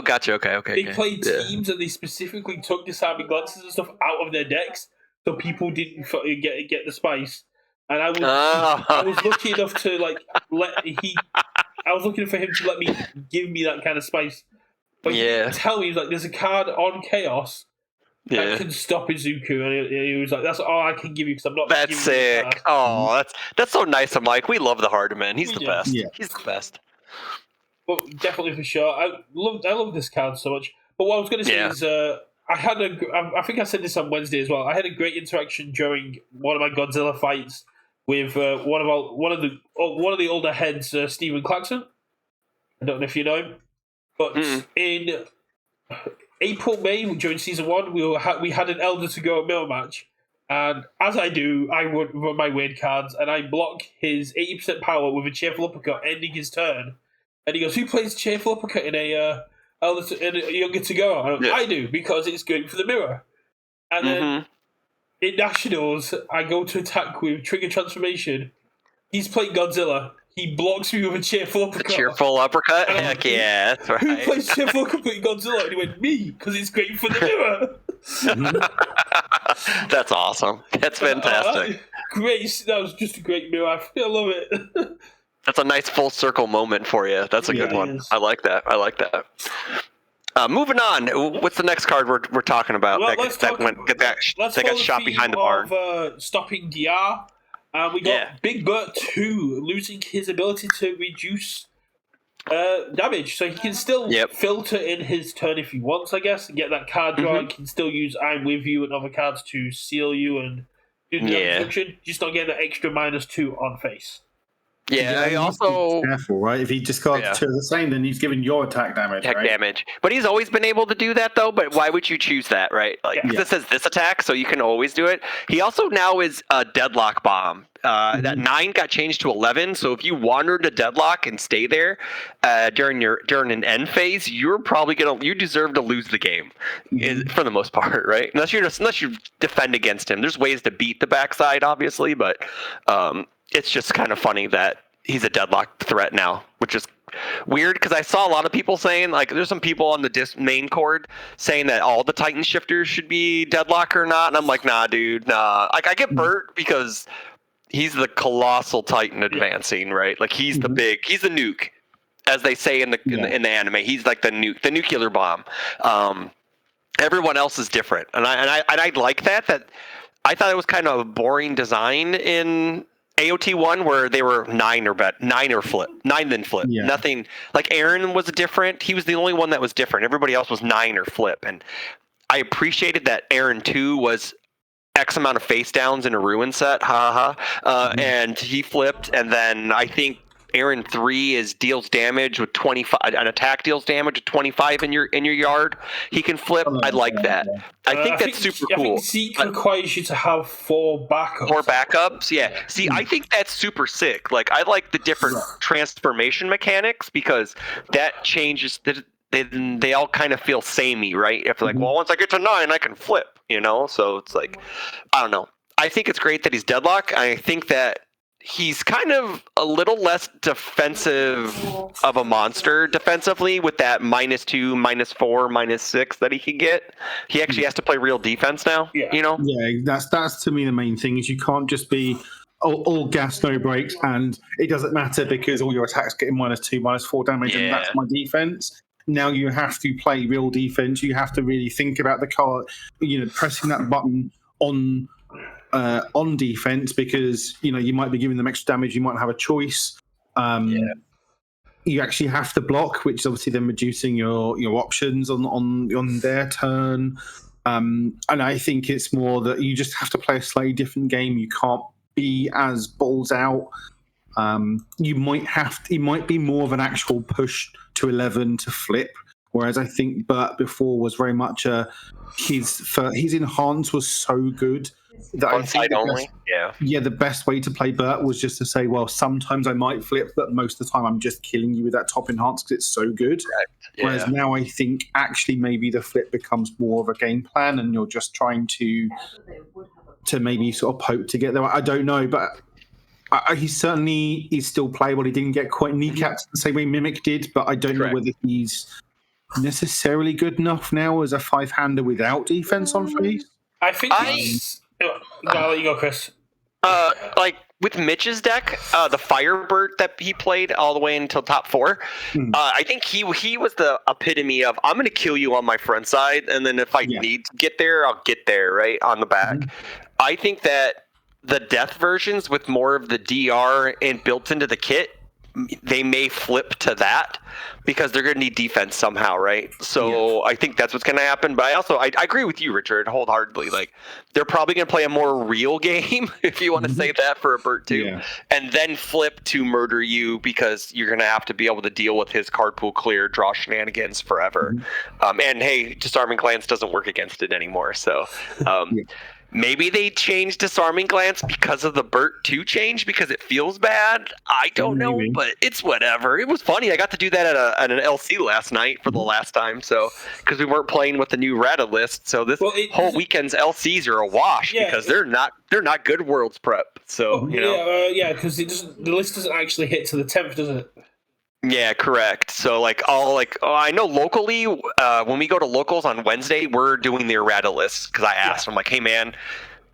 Gotcha. Okay. They played teams and they specifically took Disarming Glances and stuff out of their decks, so people didn't get the spice. And I was lucky enough to I was looking for him to let me give me that kind of spice. But he didn't tell me, he was like, there's a card on Chaos that can stop Izuku, and he was like, "That's all I can give you because I'm not." That's sick. Oh, that's so nice of Mike. We love the Hardiman. He's the best. Yeah. He's the best. Well, definitely for sure. I love this card so much. But what I was going to say is, I think I said this on Wednesday as well. I had a great interaction during one of my Godzilla fights with one of the older heads, Stephen Clarkson. I don't know if you know him, but in April, May during season 1, we had an Elder to go mirror match, and as I do, I would run my weird cards and I block his 80% power with a cheerful uppercut, ending his turn. And he goes, "Who plays cheerful uppercut in a in a younger to go?" I do, because it's good for the mirror. And then in Nationals, I go to attack with Trigger Transformation. He's playing Godzilla. He blocks me with a cheerful uppercut. Cheerful uppercut? Heck yeah, that's right. Who plays cheerful uppercut in Godzilla? And he went, "Me, because it's great for the mirror." That's awesome. That's fantastic. Great. That was just a great mirror. I love it. That's a nice full circle moment for you. That's a good one. I like that. Moving on. What's the next card we're talking about? Well, that got shot behind the barn. Stopping DR. We got Big Bert 2 losing his ability to reduce damage, so he can still filter in his turn if he wants, I guess, and get that card draw. He can still use "I'm with you" and other cards to seal you and do the damage function. Just not getting that extra -2 on face. Yeah, I also careful, right? If he discards 2 of the same, then he's giving your attack damage. Damage. But he's always been able to do that, though. But why would you choose that, right? Like this says this attack, so you can always do it. He also now is a deadlock bomb. That 9 got changed to 11. So if you wandered to deadlock and stay there during an end phase, you're probably you deserve to lose the game for the most part, right? Unless you defend against him. There's ways to beat the backside, obviously, but it's just kind of funny that he's a deadlock threat now, which is weird because I saw a lot of people saying, like, there's some people on the main cord saying that all the Titan shifters should be deadlock or not, and I'm like, nah, dude, nah. Like, I get Bert because he's the colossal Titan advancing, right? Like, he's the nuke, as they say in the anime. He's like the nuclear bomb. Everyone else is different, and I like that. I thought it was kind of a boring design in AOT 1 where they were 9 or flip. 9 then flip. Yeah. Nothing like Aaron was different. He was the only one that was different. Everybody else was 9 or flip. And I appreciated that Aaron 2 was X amount of face downs in a ruin set. And he flipped. And then I think Aaron 3 deals damage with 25. An attack deals damage with 25 in your yard. He can flip. I like that. I think that's super cool. I think Seek requires you to have 4 backups. 4 backups, yeah. See, I think that's super sick. Like, I like the different transformation mechanics because that changes. They all kind of feel samey, right? If like, well, once I get to 9, I can flip. So it's like, I don't know. I think it's great that he's deadlock. I think that he's kind of a little less defensive of a monster defensively with that -2, -4, -6 that he can get. He actually has to play real defense now. Yeah, that's to me the main thing is you can't just be all gas, no brakes, and it doesn't matter because all your attacks get -2, -4 damage, and that's my defense. Now you have to play real defense. You have to really think about the card, pressing that button on defense because you might be giving them extra damage. You might have a choice. You actually have to block, which is obviously then reducing your options on their turn. And I think it's more that you just have to play a slightly different game. You can't be as balls out. It might be more of an actual push to 11 to flip. Whereas I think Bert before was very much his enhance was so good. That I think the best way to play Bert was just to say, well, sometimes I might flip, but most of the time I'm just killing you with that top enhance because it's so good. Right. Yeah. Whereas now I think actually maybe the flip becomes more of a game plan and you're just trying to maybe sort of poke to get there. I don't know, but he's still playable. He didn't get quite kneecapped the same way Mimic did, but I don't know whether he's necessarily good enough now as a 5-hander without defense on face. I think I'll let you go, Chris. Like with Mitch's deck, the Firebird that he played all the way until top 4, I think he was the epitome of I'm going to kill you on my front side, and then if I need to get there, I'll get there right on the back. I think that the death versions with more of the DR and built into the kit they may flip to that because they're going to need defense somehow, right? So I think that's what's going to happen. But I agree with you, Richard, wholeheartedly. Like, they're probably going to play a more real game, if you want to say that, for a Bert 2, and then flip to murder you because you're going to have to be able to deal with his card pool clear, draw shenanigans forever. And hey, disarming glance doesn't work against it anymore. So maybe they changed disarming glance because of the Bert 2 change because it feels bad. I don't know, but it's whatever. It was funny. I got to do that at an LC last night for the last time. So because we weren't playing with the new Errata list, so this whole weekend's LCs are a wash because they're not good Worlds prep. So because the list doesn't actually hit to the 10th, does it? Yeah, correct. So I know locally when we go to locals on Wednesday, we're doing the errata list because I asked. I'm like, hey man,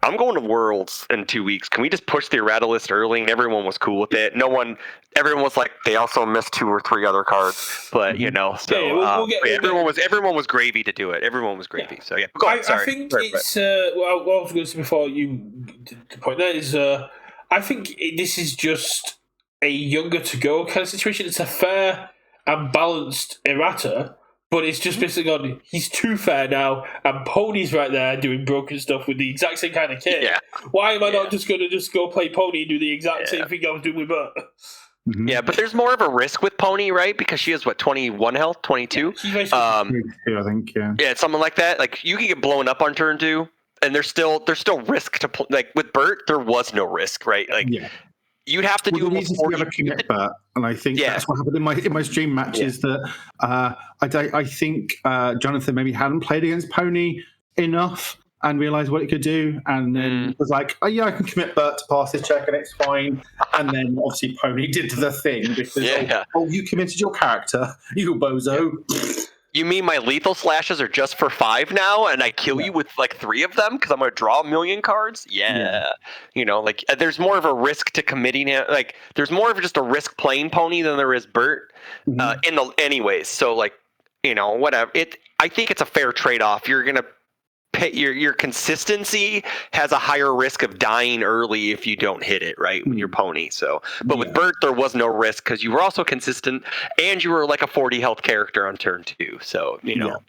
I'm going to Worlds in 2 weeks. Can we just push the errata list early? And everyone was cool with it. Everyone was like, they also missed 2 or 3 other cards, but everyone was gravy to do it. Everyone was gravy. So yeah, go ahead. Sorry. I think it's what I was going to say before you did the point there is I think this is just a younger to go kind of situation. It's a fair and balanced errata, but it's just basically on he's too fair now, and Pony's right there doing broken stuff with the exact same kind of kit. Yeah. Why am I not just going to go play Pony and do the exact same thing I was doing with Bert? Yeah, but there's more of a risk with Pony, right? Because she has 21 health, 22. I think, yeah, something like that. Like you can get blown up on turn 2, and there's still risk to like with Bert. There was no risk, right? Like. You'd have to do a commit Bert, and I think that's what happened in my stream matches. That I think Jonathan maybe hadn't played against Pony enough and realized what it could do, and then was like, "Oh yeah, I can commit Bert to pass this check, and it's fine." And then obviously Pony did the thing because you committed your character, you bozo. You mean my lethal slashes are just for 5 now, and I kill you with like 3 of them because I'm going to draw a million cards? There's more of a risk to committing it. Like, there's more of just a risk playing Pony than there is Bert. Anyways, so whatever. I think it's a fair trade-off. You're going to your consistency has a higher risk of dying early if you don't hit it right when you're Pony. So, but with Bert, there was no risk because you were also consistent and you were like a 40 health character on turn 2. So No,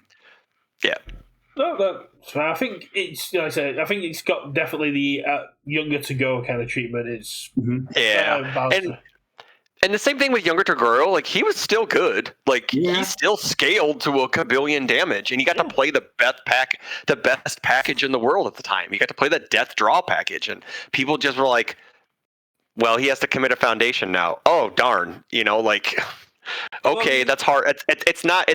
I think it's like I said. I think it's got definitely the younger to go kind of treatment. It's And the same thing with Younger Toguro, like he was still good. Like he still scaled to a kabillion damage, and he got to play the best package in the world at the time. He got to play the Death Draw package, and people just were like, "Well, he has to commit a foundation now." Oh darn, okay, that's hard. It's not.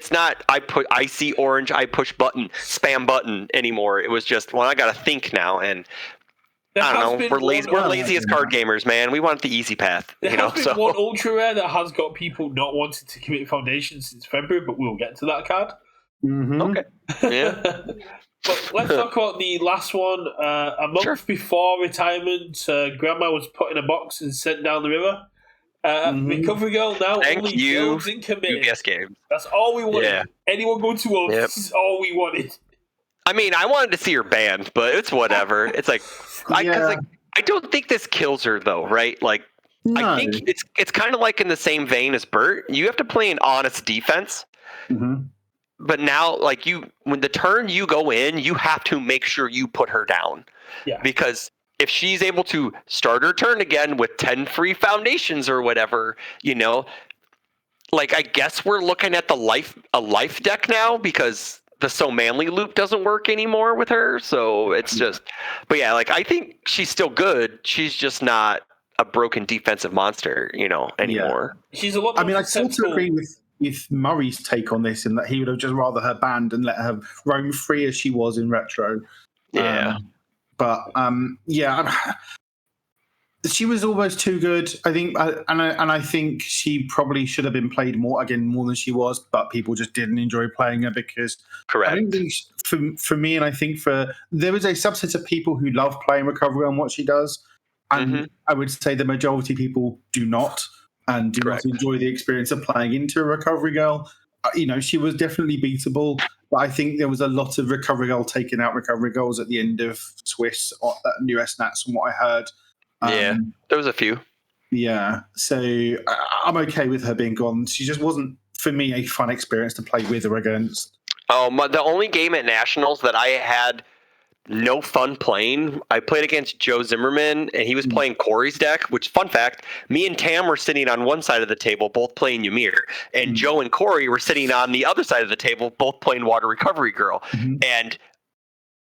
I see orange. I push button, spam button anymore. It was just I got to think now and. I don't know. We're lazy as card gamers, man. We want the easy path. There has been one ultra rare that has got people not wanting to commit foundation since February, but we'll get to that card. Okay. Yeah. But let's talk about the last one. A month before retirement, Grandma was put in a box and sent down the river. Recovery Girl now only builds and committed. UBS game. That's all we wanted. Yeah. Anyone go to us? This is all we wanted. I mean, I wanted to see her banned, but it's whatever. It's like, I don't think this kills her though, right? Like, no. I think it's kind of like in the same vein as Bert. You have to play an honest defense, but now, like when the turn you go in, you have to make sure you put her down, because if she's able to start her turn again with 10 free foundations or whatever, like I guess we're looking at a life deck now because. The So Manly loop doesn't work anymore with her, so it's just. But yeah, like I think she's still good. She's just not a broken defensive monster, anymore. Yeah. She's a lot. I sort of agree with Murray's take on this, in that he would have just rather her banned and let her roam free as she was in retro. Yeah, she was almost too good, I think, and I think she probably should have been played more than she was, but people just didn't enjoy playing her because. Correct. I think for me, and I think there is a subset of people who love playing Recovery on what she does, and I would say the majority of people do not and do not enjoy the experience of playing into a Recovery Girl. She was definitely beatable, but I think there was a lot of Recovery Girl taking out Recovery Girls at the end of Swiss new SNATs from what I heard. There was a few. Yeah, so I'm okay with her being gone. She just wasn't, for me, a fun experience to play with or against. The only game at Nationals that I had no fun playing, I played against Joe Zimmerman, and he was playing Corey's deck, which, fun fact, me and Tam were sitting on one side of the table, both playing Ymir, and Joe and Corey were sitting on the other side of the table, both playing Water Recovery Girl. And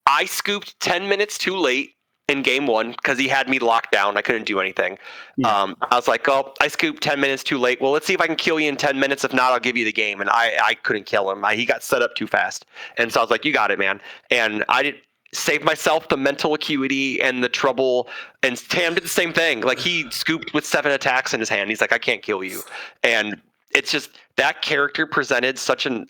I scooped 10 minutes too late in game one because he had me locked down. I couldn't do anything. I was like, oh, I scooped 10 minutes too late. Well, let's see if I can kill you in 10 minutes. If not, I'll give you the game. And I couldn't kill him. He got set up too fast. And so I was like, you got it, man. And I did save myself the mental acuity and the trouble. And Tam did the same thing. Like, he scooped with 7 attacks in his hand. He's like, I can't kill you. And it's just that character presented such an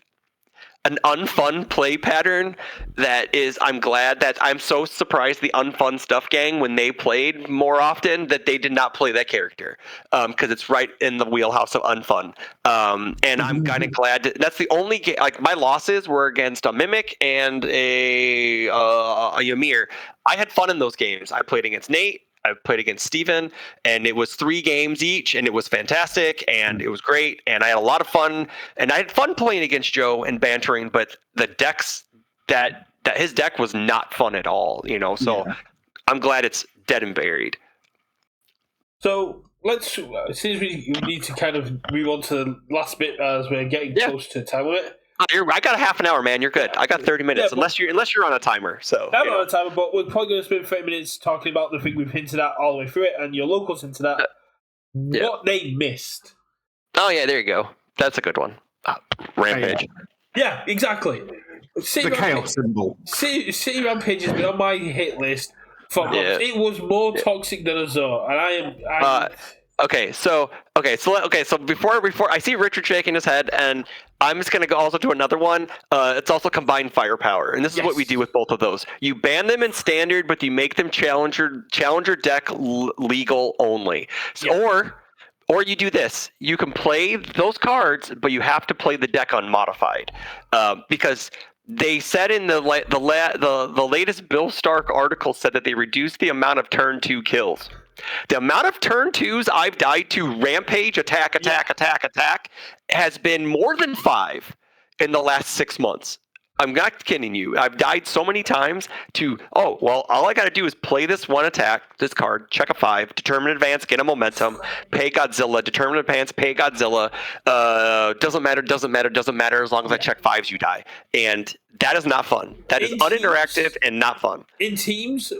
unfun play pattern that is, I'm glad that I'm so surprised the Unfun Stuff Gang, when they played more often, that they did not play that character, because it's right in the wheelhouse of unfun. And I'm kind of glad that's the only game. Like, my losses were against a Mimic and a Ymir. I had fun in those games. I played against Nate, I played against Steven, and it was 3 games each, and it was fantastic, and it was great, and I had a lot of fun, and I had fun playing against Joe and bantering, but the decks that his deck was not fun at all, so I'm glad it's dead and buried. So let's, since we need to kind of move on to the last bit as we're getting close to time limit. I got a half an hour, man. You're good. I got 30 minutes, unless you're on a timer. So I'm on a timer, but we're probably going to spend 30 minutes talking about the thing we've hinted at all the way through it, and your locals hinted at what they missed. Oh yeah, there you go. That's a good one. Rampage. Yeah, exactly. The chaos symbol. City Rampage has been on my hit list for months. It was more toxic than Azor, and I am. Okay, so before I see Richard shaking his head, and I'm just going to go also to another one. It's also combined firepower, and this is what we do with both of those. You ban them in standard, but you make them challenger deck legal only. Or you do this. You can play those cards, but you have to play the deck unmodified, because they said in the latest Bill Stark article said that they reduced the amount of turn 2 kills. The amount of turn 2s I've died to rampage, attack, has been more than 5 in the last 6 months. I'm not kidding you. I've died so many times to, all I got to do is play this one attack, this card, check a 5, determine advance, get a momentum, pay Godzilla, determine advance, pay Godzilla. Doesn't matter as long as I check 5s, you die. And that is not fun. That is uninteractive and not fun. In teams,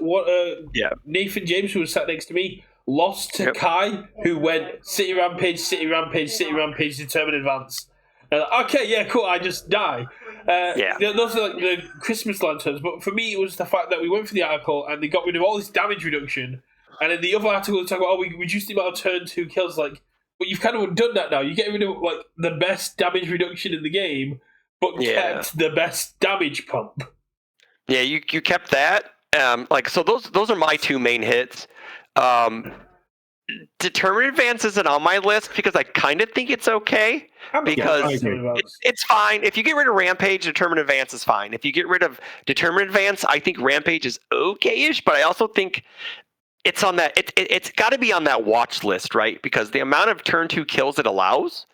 Nathan James, who was sat next to me, lost to Kai, who went City Rampage, determine advance. Okay, yeah, cool, I just die. Those are like the Christmas lanterns, but for me it was the fact that we went for the article and they got rid of all this damage reduction, and in the other article they talk about, we reduced the amount of turn 2 kills, like, but you've kind of done that now. You get rid of like the best damage reduction in the game, but kept the best damage pump. Yeah, you kept that. So those are my 2 main hits. Determine advance isn't on my list because I kind of think it's okay, because it's fine. If you get rid of rampage, determine advance is fine. If you get rid of determine advance, I think rampage is okay-ish, but I also think it's on that. It's got to be on that watch list, right? Because the amount of turn 2 kills it allows,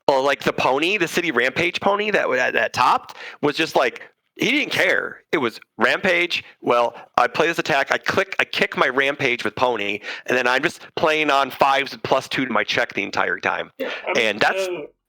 or like the pony, the city rampage pony that topped, was just like, he didn't care. It was rampage. Well, I play this attack. I kick my rampage with pony, and then I'm just playing on 5s with +2 to my check the entire time. And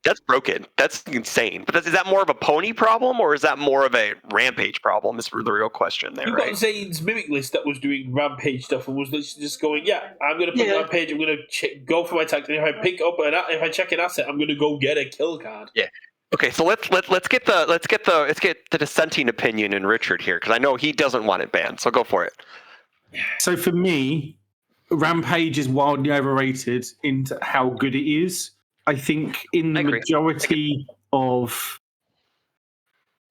that's broken. That's insane. But is that more of a pony problem, or is that more of a rampage problem? Is the real question there, right? You got Zane's mimic list that was doing rampage stuff and was just going, I'm going to pick rampage. I'm going to go for my attack. And if I pick up if I check an asset, I'm going to go get a kill card. Yeah. Okay, so let's get the dissenting opinion in Richard here, because I know he doesn't want it banned. So go for it. So for me, Rampage is wildly overrated into how good it is. I think in the majority of,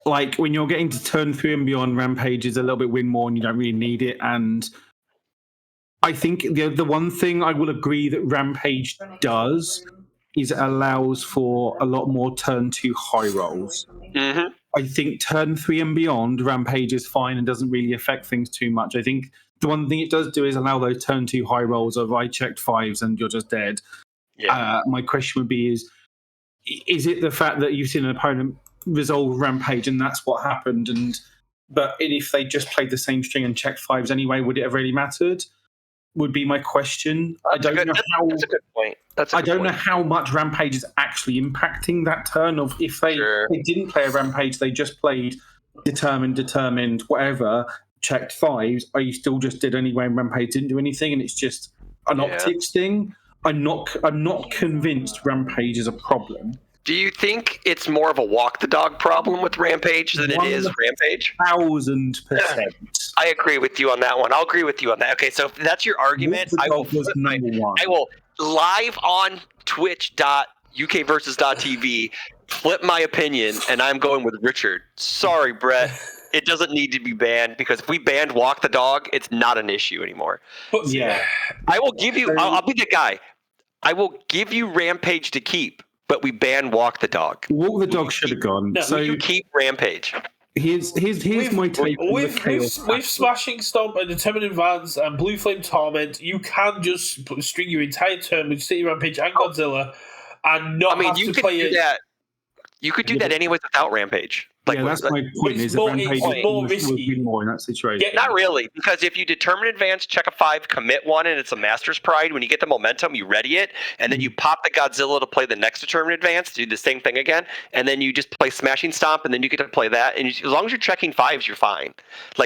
like, when you're getting to turn 3 and beyond, Rampage is a little bit win more and you don't really need it. And I think the one thing I will agree that Rampage does is it allows for a lot more turn 2 high rolls. Mm-hmm. I think turn 3 and beyond, Rampage is fine and doesn't really affect things too much. I think the one thing it does do is allow those turn 2 high rolls of I checked 5s and you're just dead. My question would be: is it the fact that you've seen an opponent resolve Rampage and that's what happened? But if they just played the same string and checked 5s anyway, would it have really mattered? Would be my question. I don't know how. That's a good point. I don't know how much Rampage is actually impacting that turn. Of if they didn't play a Rampage, they just played determined, whatever, checked 5s. Are you still just did anyway and Rampage didn't do anything, and it's just an optics thing? I'm not convinced Rampage is a problem. Do you think it's more of a walk the dog problem with Rampage than it is Rampage? 1,000%. I agree with you on that one. I'll agree with you on that. Okay, so if that's your argument, I will live on twitch.ukversus.tv flip my opinion, and I'm going with Richard. Sorry, Brett. It doesn't need to be banned, because if we banned walk the dog, it's not an issue anymore. Yeah. I will give you, I'll be the guy. I will give you Rampage to keep, but we ban walk the dog. Walk the dog should have gone. No, so you keep Rampage. Here's my take. With Smashing Stomp and Determined Advance and Blue Flame Torment, you can just string your entire turn with City Rampage and Godzilla and not have to play it. You could do that anyways without Rampage. That's my point. Is Rampage more risky more in that situation? Yeah, not really, because if you determine advance, check a 5, commit 1, and it's a Master's Pride. When you get the momentum, you ready it, and then you pop the Godzilla to play the next determined advance, do the same thing again, and then you just play Smashing Stomp, and then you get to play that. And as long as you're checking 5s, you're fine.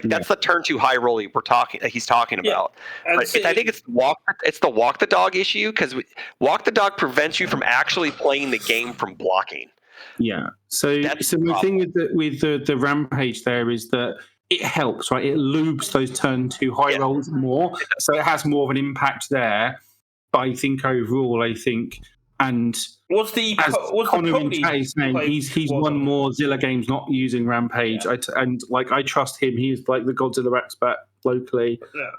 That's the turn 2 high roll he's talking about. But I think it's the walk the dog issue, because walk the dog prevents you from actually playing the game from blocking. Yeah. So my thing with the Rampage there is that it helps, right? It loops those turn 2 high rolls more, so it has more of an impact there. But I think overall, and what's the saying, he's won more Zilla games not using Rampage, I trust him. He's like the Godzilla expert locally. Yeah.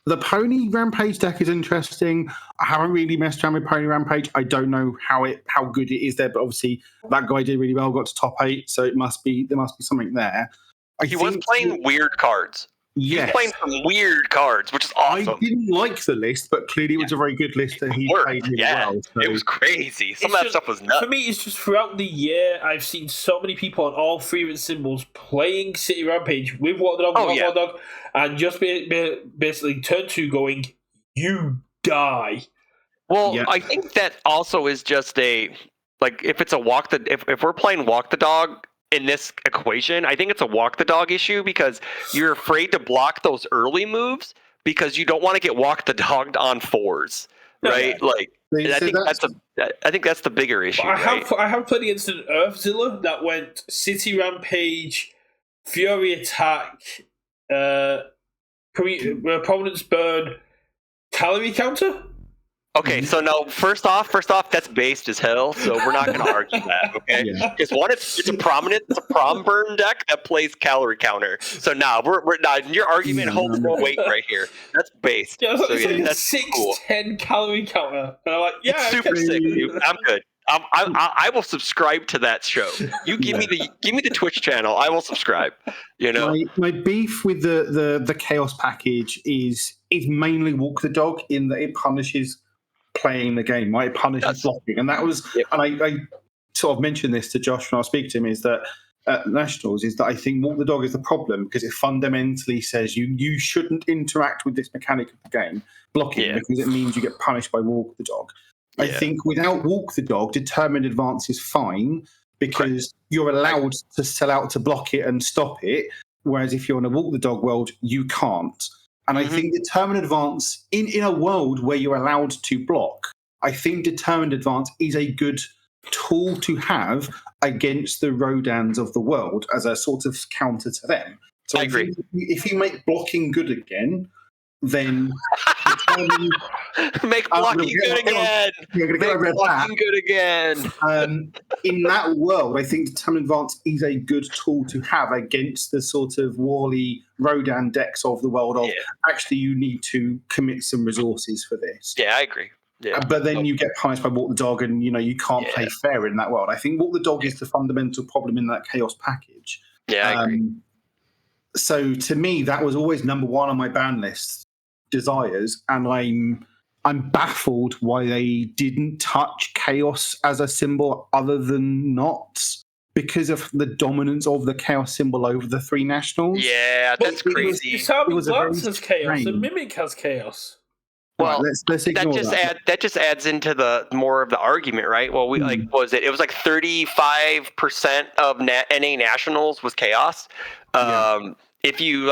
The Pony Rampage deck is interesting. I haven't really messed around with Pony Rampage. I don't know how good it is there, but obviously that guy did really well, got to top 8, so there must be something there. He was playing weird cards. Yes. He was playing some weird cards, which is awesome. I didn't like the list, but clearly it was a very good list that he played really well. So. It was crazy. Some of that stuff was nuts. For me, it's just throughout the year, I've seen so many people on all 3 of its symbols playing City Rampage with Walk the Dog, Walk the Dog, and just basically turn 2 going, you die. Well, I think that also is just if it's a if we're playing Walk the Dog in this equation, I think it's a walk the dog issue, because you're afraid to block those early moves because you don't want to get walk the dogged on 4s, right? I think that's the bigger issue. I have played against an Earthzilla that went City Rampage, Fury Attack, Prominence Burn, Calorie Counter. Okay, so no. First off, that's based as hell. So we're not going to argue that. Okay, because one, it's a prom burn deck that plays calorie counter. So we're not. Your argument holds no weight right here. That's based. Yeah, that's 6, cool. 10 calorie counter. And I'm like, it's super sick, dude. I'm good. I will subscribe to that show. You give me the Twitch channel. I will subscribe. You know, my beef with the chaos package is mainly walk the dog, in that it punishes playing the game, right? It punishes blocking, and that was, and I sort of mentioned this to Josh when I was speaking to him, is that at Nationals, is that I think walk the dog is the problem, because it fundamentally says you shouldn't interact with this mechanic of the game, blocking, because it means you get punished by walk the dog. I think without walk the dog, determined advance is fine, because you're allowed to sell out to block it and stop it, whereas if you're in a walk the dog world, you can't. And I think determined advance, in a world where you're allowed to block, I think determined advance is a good tool to have against the Rodans of the world as a sort of counter to them. So I agree. If you make blocking good again, then make blocking good again. Make blocking good again. In that world, I think determined advance is a good tool to have against the sort of Wally Rodan decks of the world. Actually, you need to commit some resources for this. Yeah, I agree. Yeah. But then you get punished by walk the dog, and you can't play fair in that world. I think walk the dog is the fundamental problem in that chaos package. Yeah, I agree. So to me, that was always number 1 on my ban list, desires, and I'm I'm baffled why they didn't touch chaos as a symbol other than knots, because of the dominance of the chaos symbol over the three nationals. Yeah, that's crazy. Disarming was a very Glance has chaos, and strange- Mimic has chaos. Well, right, let's ignore that just adds into the more of the argument, right? Well, we like was it? It was like 35% of NA nationals was chaos. If you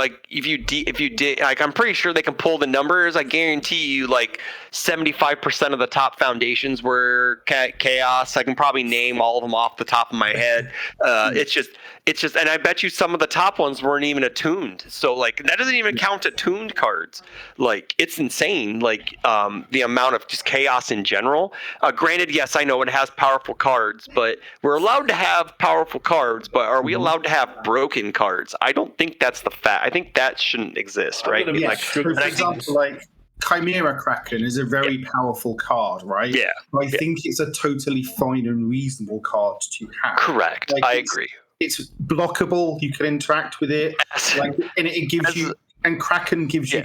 did, like, I'm pretty sure they can pull the numbers. I guarantee you, like 75% of the top foundations were chaos. I can probably name all of them off the top of my head. It's just, and I bet you some of the top ones weren't even attuned. So like that doesn't even count attuned cards. Like it's insane. Like the amount of just chaos in general. Granted, yes, I know it has powerful cards, but we're allowed to have powerful cards. But are we allowed to have broken cards? I don't think that's the fact. I think that shouldn't exist, right? For example, like Chimera Kraken is a very powerful card, right? Yeah. I think it's a totally fine and reasonable card to have. Correct. Like, I agree. It's blockable. You can interact with it. Yes. Like, and it gives you, and Kraken gives you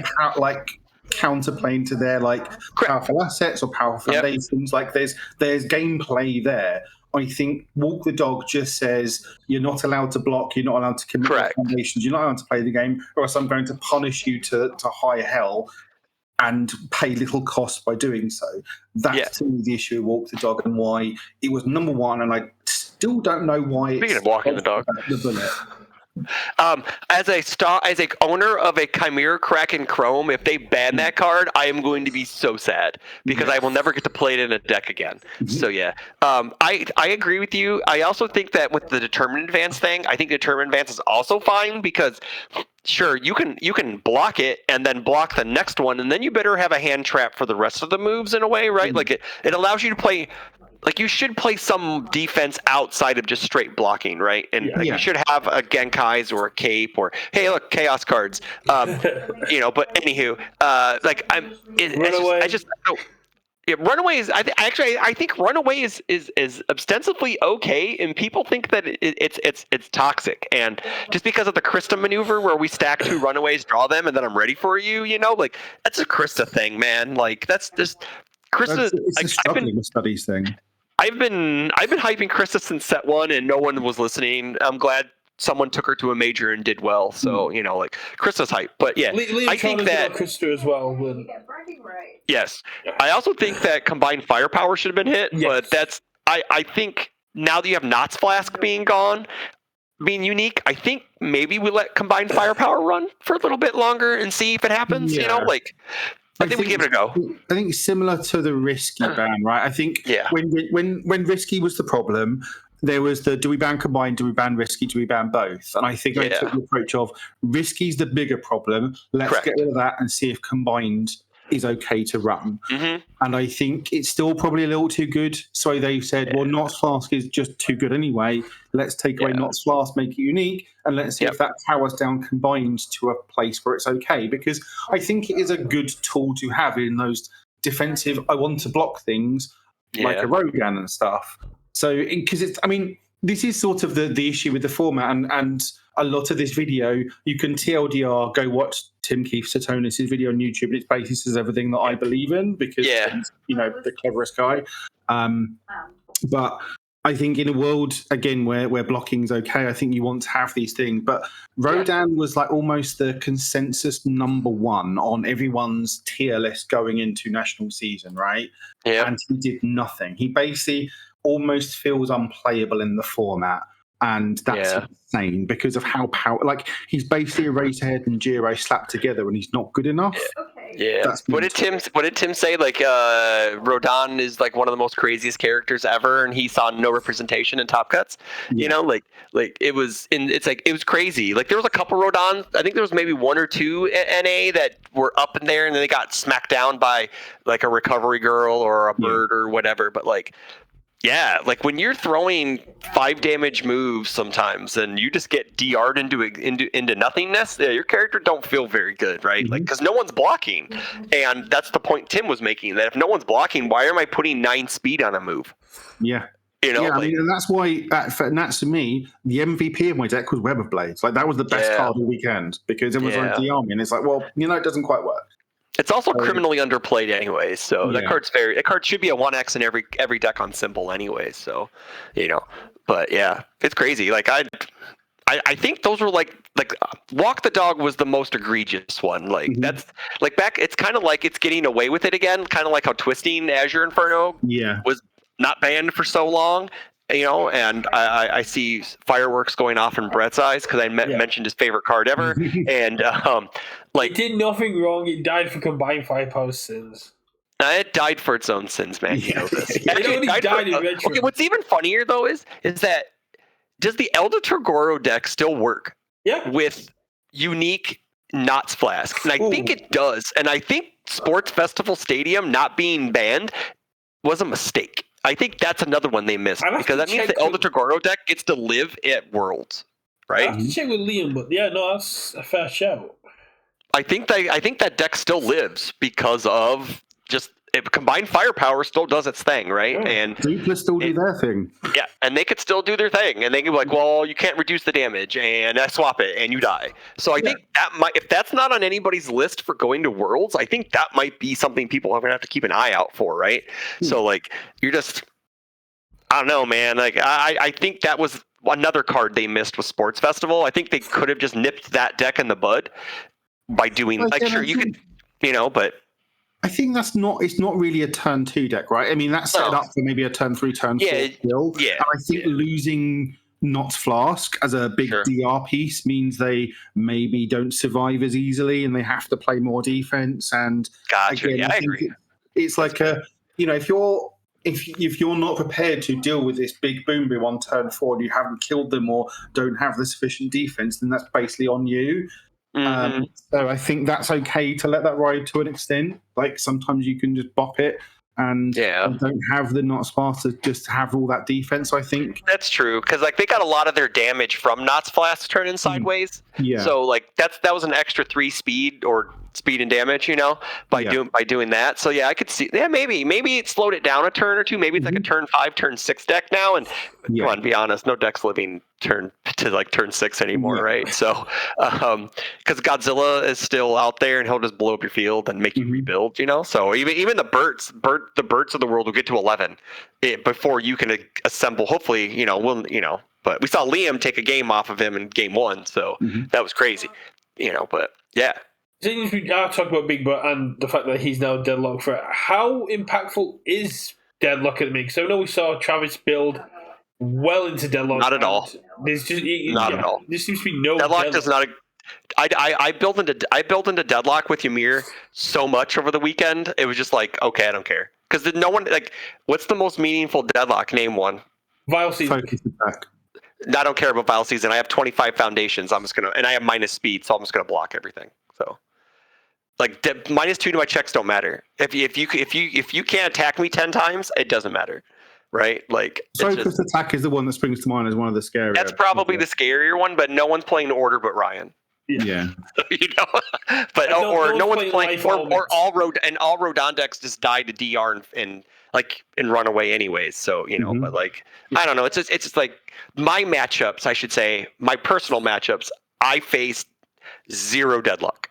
counterplay into their like powerful assets or powerful foundations. Like there's gameplay there. I think Walk the Dog just says you're not allowed to block, you're not allowed to commit your foundations, you're not allowed to play the game, or else I'm going to punish you to high hell and pay little cost by doing so. That's to me the issue with Walk the Dog and why it was number one, and I still don't know why. Speaking of Walking the Dog, the bullet. As a owner of a Chimera Kraken Chrome, if they ban that card, I am going to be so sad because I will never get to play it in a deck again. So I agree with you. I also think that with the Determined Advance thing, I think Determined Advance is also fine because sure, you can block it and then block the next one, and then you better have a hand trap for the rest of the moves in a way, right? Like it allows you to play. Like you should play some defense outside of just straight blocking, right? And you should have a Genkai's or a Cape or hey, look, Chaos cards. But anywho, Runaway is. I think Runaway is ostensibly okay, and people think that it's toxic. And just because of the Krista maneuver where we stack 2 Runaways, draw them, and then I'm ready for you, like that's a Krista thing, man. Like that's just Krista. It's a struggling with studies thing. I've been hyping Krista since set 1, and no one was listening. I'm glad someone took her to a major and did well. So like Krista's hype, but I think that Krista as well. Yes, I also think that combined firepower should have been hit, but that's I think now that you have Knots Flask being unique, I think maybe we let combined firepower run for a little bit longer and see if it happens. I think we give it a go. I think similar to the Risky ban, right? I think when Risky was the problem, there was the do we ban combined, do we ban Risky, do we ban both? And I think I took the approach of Risky's the bigger problem. Let's get rid of that and see if combined is okay to run. And I think it's still probably a little too good. So they said, well, Knots Flask is just too good anyway. Let's take away Knots Flask, make it unique, and let's see if that powers down combined to a place where it's okay. Because I think it is a good tool to have in those defensive, I want to block things like a Rogan and stuff. So, because this is sort of the issue with the format, and a lot of this video, you can TLDR, go watch Tim Keith Satonis' video on YouTube, and it's basically everything that I believe in because he's, the cleverest guy. But I think in a world, again, where blocking's okay, I think you want to have these things. But Rodan was like almost the consensus number 1 on everyone's tier list going into national season, right? Yeah. And he did nothing. He basically almost feels unplayable in the format. And that's insane because of how he's basically a Razorhead and Jiro slapped together, and he's not good enough. Yeah. What did Tim say? Like Rodan is like one of the most craziest characters ever, and he saw no representation in Top Cuts. It was crazy. Like there was a couple Rodans. I think there was maybe 1 or 2 at NA that were up in there, and then they got smacked down by like a recovery girl or a bird or whatever. But like when you're throwing 5 damage moves sometimes and you just get DR'd into nothingness, your character don't feel very good, right? Like because no one's blocking, and that's the point Tim was making. That if no one's blocking, why am I putting 9 speed on a move? Yeah. And that's why, and that's to me, the MVP of my deck was Web of Blades. Like that was the best card all weekend because it was like the army, and it's like, well, it doesn't quite work. It's also criminally underplayed anyway, so Yeah. that card should be a 1x in every deck on symbol anyway, so but yeah, it's crazy. Like I think those were like Walk the Dog was the most egregious one. Like that's like back it's kind of like it's getting away with it again, kind of like how Twisting Azure Inferno was not banned for so long. And I see fireworks going off in Brett's eyes because I mentioned his favorite card ever, and it did nothing wrong. It died for combined firepower sins. It died for its own sins, man. You know this. It died eventually. Okay, what's even funnier though is that does the Elder Togoro deck still work? Yeah. With unique Knots Flask, and I think it does. And I think Sports Festival Stadium not being banned was a mistake. I think that's another one they missed because that means the Elder Togoro deck gets to live at Worlds, right? I have to check with Liam, but yeah, no, that's a fair shout. I think that deck still lives because of just combined firepower still does its thing, right? Yeah. And Dupla still do their thing. Yeah, and they could still do their thing, and they can be like, well, you can't reduce the damage, and I swap it, and you die. So I think that if that's not on anybody's list for going to Worlds, I think that might be something people are going to have to keep an eye out for, right? So like, you're just, I don't know, man. Like I think that was another card they missed with Sports Festival. I think they could have just nipped that deck in the bud by doing you could, but. I think it's not really a turn 2 deck, right? I mean, that's set up for maybe a turn 3, turn 4 kill. Yeah. And I think losing Knots Flask as a big DR piece means they maybe don't survive as easily and they have to play more defense. And gotcha. Again, I agree. It's like if you're not prepared to deal with this big boom on turn 4 and you haven't killed them or don't have the sufficient defense, then that's basically on you. So I think that's okay to let that ride to an extent. Like sometimes you can just bop it and don't have the Knots Flask to just have all that defense. I think that's true because like they got a lot of their damage from Knots Flask turning sideways. Yeah. So like that was an extra 3 speed and damage, by doing that. So yeah, I could see. Yeah, maybe it slowed it down a turn or two. Maybe it's like a turn 5, turn 6 deck now. And come on, be honest, no deck's living turn 6 anymore, right? So because Godzilla is still out there and he'll just blow up your field and make you rebuild, So even the Burts of the world will get to 11 before you can assemble. Hopefully, But we saw Liam take a game off of him in game 1, so that was crazy, But yeah. Since we are talking about Big Butt and the fact that he's now deadlock for it, how impactful is deadlock at the minute? So I know we saw Travis build well into deadlock. Not at all. There's just not at all. There seems to be no deadlock. Does not. I built into deadlock with Ymir so much over the weekend. It was just like, okay, I don't care because no one what's the most meaningful deadlock? Name one. Vile Season. Focus attack. I don't care about Vile Season. I have 25 foundations. And I have minus speed, so I'm just gonna block everything. So. -2 to my checks don't matter. If you can't attack me 10 times, it doesn't matter, right? Like focused attack is the one that springs to mind as one of the scarier. That's probably the scarier one, but no one's playing Order but Ryan. Yeah. But no one's playing or all Rodon decks just die to DR and run away anyways. So but I don't know. It's just like my matchups. I should say my personal matchups. I faced 0 deadlock.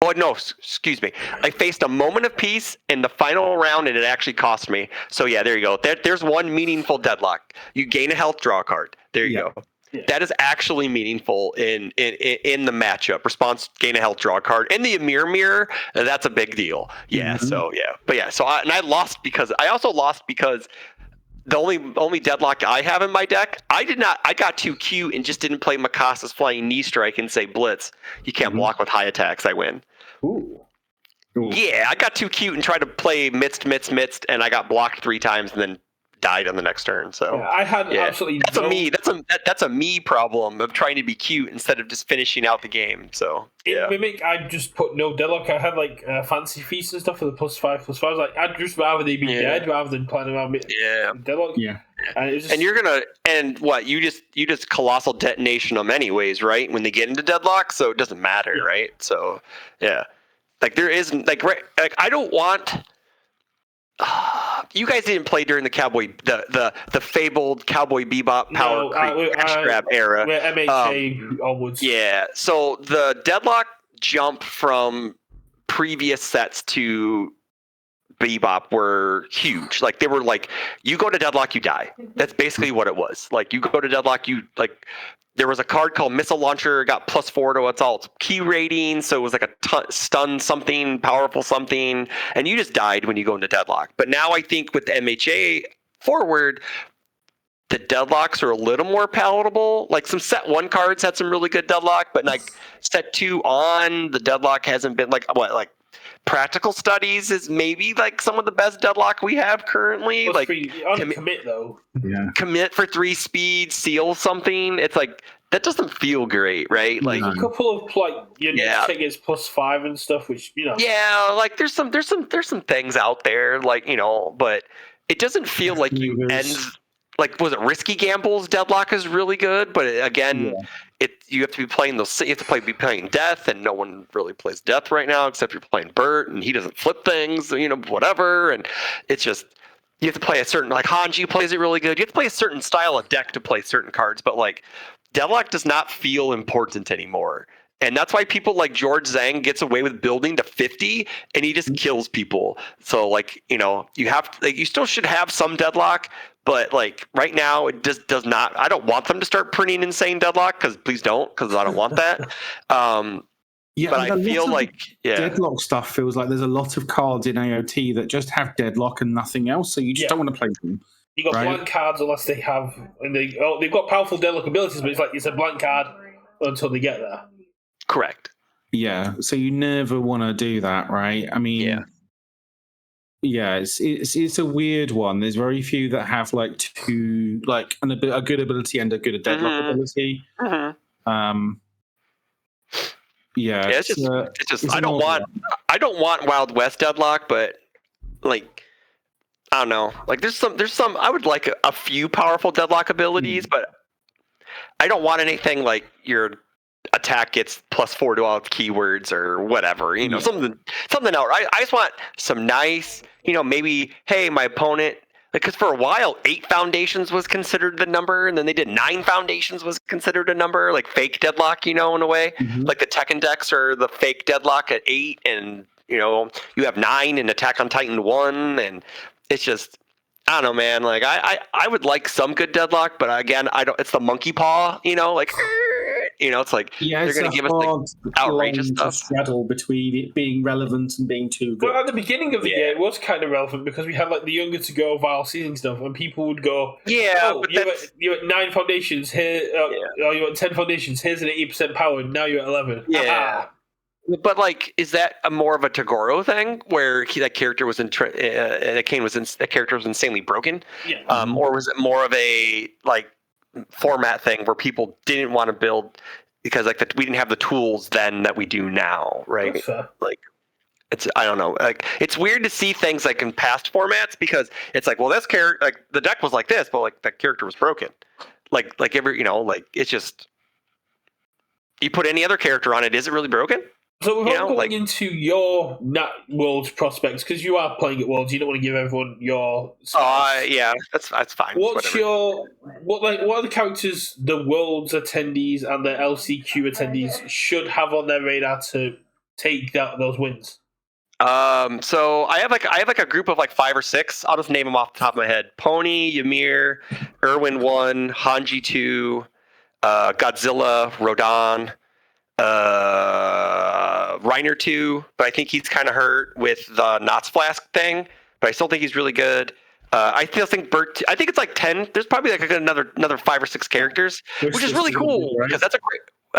Oh, no, excuse me. I faced a Moment of Peace in the final round, and it actually cost me. So, yeah, there you go. There's one meaningful deadlock. You gain a health, draw a card. There you go. Yeah. That is actually meaningful in the matchup. Response, gain a health, draw a card. In the Ymir mirror, that's a big deal. Yeah, so, yeah. But, yeah, so I lost because the only deadlock I have in my deck, I got too cute and just didn't play Mikasa's Flying Knee Strike and say Blitz. You can't block with high attacks, I win. Ooh. Yeah, I got too cute and tried to play midst, and I got blocked 3 times and then died on the next turn. So I had absolutely that's a me problem of trying to be cute instead of just finishing out the game. So in Mimic, I just put no deadlock. I had Fancy Feast and stuff for the +5/+5. I was like, I'd just rather they be dead rather than playing around with deadlock. Yeah. And you're gonna you just colossal detonation them anyways, right? When they get into deadlock, so it doesn't matter, right? So yeah, there isn't I don't want. You guys didn't play during the the fabled Cowboy Bebop Power Creep Cash Grab era. MHA onwards. Yeah, so the deadlock jump from previous sets to Bebop were huge. Like they were like, you go to deadlock, you die. That's basically what it was. Like you go to deadlock, you like. There was a card called Missile Launcher, got +4 to its key rating, so it was like a stun something, powerful something, and you just died when you go into deadlock. But now I think with the MHA forward, the deadlocks are a little more palatable. Like some set 1 cards had some really good deadlock, but like set 2 on, the deadlock hasn't been like Practical Studies is maybe like some of the best deadlock we have currently. Well, like commit though. Yeah. Commit for 3 speed, seal something. It's like that doesn't feel great, right? Like a couple of like your next pick is +5 and stuff, which Yeah, like there's some things out there, like but it doesn't feel like you end. Like, was it Risky Gambles? Deadlock is really good, but again, you have to be playing those. You have to be playing Death, and no one really plays Death right now except you're playing Bert, and he doesn't flip things, whatever. And it's just you have to play a certain like Hanji plays it really good. You have to play a certain style of deck to play certain cards, but like Deadlock does not feel important anymore. And that's why people like George Zhang gets away with building to 50 and he just kills people. So like, you have you still should have some deadlock, but like right now it just does not. I don't want them to start printing insane deadlock because please don't, because I don't want that. But I feel like deadlock stuff feels like there's a lot of cards in AOT that just have deadlock and nothing else, so you just don't want to play them. You got blank cards unless they have, and they've got powerful deadlock abilities, but it's a blank card until they get there. Correct. Yeah, so you never want to do that, right? I mean, it's a weird one. There's very few that have like two, like a good ability and a good deadlock ability. It's just I don't want Wild West deadlock, but like I don't know. Like there's some I would like a few powerful deadlock abilities, but I don't want anything like your attack gets +4 to all keywords or whatever, something else. I just want some nice, maybe, hey, my opponent, because for a while 8 foundations was considered the number, and then they did 9 foundations was considered a number, like fake deadlock, in a way. Like the Tekken decks are the fake deadlock at 8, and you have 9 and Attack on Titan 1, and it's just I don't know, man. Like I would like some good deadlock, but again, I don't. It's the monkey paw, like it's like they're going to give us like outrageous stuff. Straddle between it being relevant and being too good. Well, at the beginning of the year, it was kind of relevant because we had like the younger to go vial season stuff, and people would go, you're at 9 foundations here, or you're at 10 foundations. Here's an 80% power. Now you're at 11. Yeah. But like, is that a more of a Tagoro thing where that character was that character was insanely broken, or was it more of a like format thing where people didn't want to build because like we didn't have the tools then that we do now, right? Like, I don't know. Like, it's weird to see things like in past formats because it's like, well, this character, like the deck was like this, but like that character was broken. Like every, like it's just you put any other character on it, is it really broken? So we're going into your Worlds prospects because you are playing at Worlds. You don't want to give everyone your. That's fine. What are the characters the Worlds attendees and the LCQ attendees should have on their radar to take those wins? So I have like a group of like 5 or 6. I'll just name them off the top of my head: Pony, Ymir, Irwin 1, Hanji 2, Godzilla, Rodan. Reiner 2, but I think he's kind of hurt with the Knots Flask thing, but I still think he's really good. I still think Bert. I think it's like 10. There's probably like another 5 or 6 characters, which is really cool because that's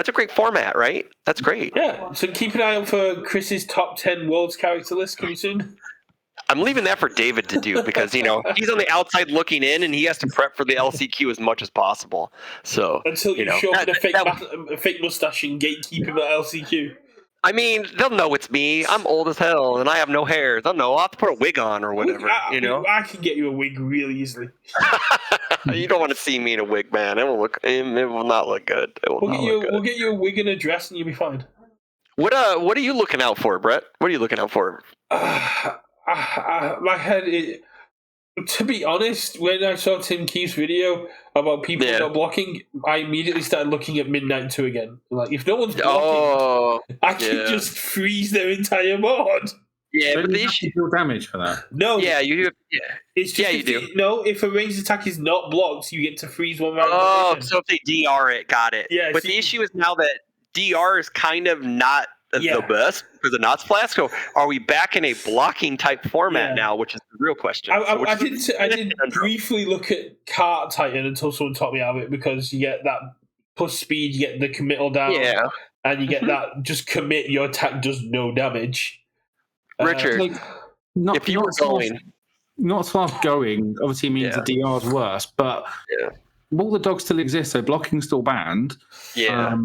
a great format, right? That's great. Yeah. So keep an eye out for Chris's top 10 Worlds character list coming soon. I'm leaving that for David to do because he's on the outside looking in, and he has to prep for the LCQ as much as possible. So until you show up a fake mustache and gatekeep him at LCQ. I mean, they'll know it's me. I'm old as hell, and I have no hair. They'll know. I'll have to put a wig on or whatever. I can get you a wig really easily. You don't want to see me in a wig, man. It will not look good. We'll get you a wig and a dress, and you'll be fine. What are you looking out for, Brett? What are you looking out for? My head. To be honest, when I saw Tim Keith's video about people Yeah. not blocking, I immediately started looking at Midnight 2 again. Like, if no one's blocking, Oh, I can yeah. just freeze their entire board. Yeah, Don't but you the have issue. to deal damage for that? No, Yeah, you do. Yeah. it's just Yeah, you do. If a ranged attack is not blocked, you get to freeze one round. Oh, so if they DR it, got it. Yeah, But see- the issue is now that DR is kind of not Yeah. the best for the Knots Flask. So are we back in a blocking type format now, which is the real question. I did briefly look at Cart Titan until someone taught me out of it, because you get that plus speed, you get the committal down, and you get that just commit, your attack does no damage. Richard, if you were going... Not fast going, obviously means the DR's worse, but all the dogs still exist, so blocking's still banned. Yeah.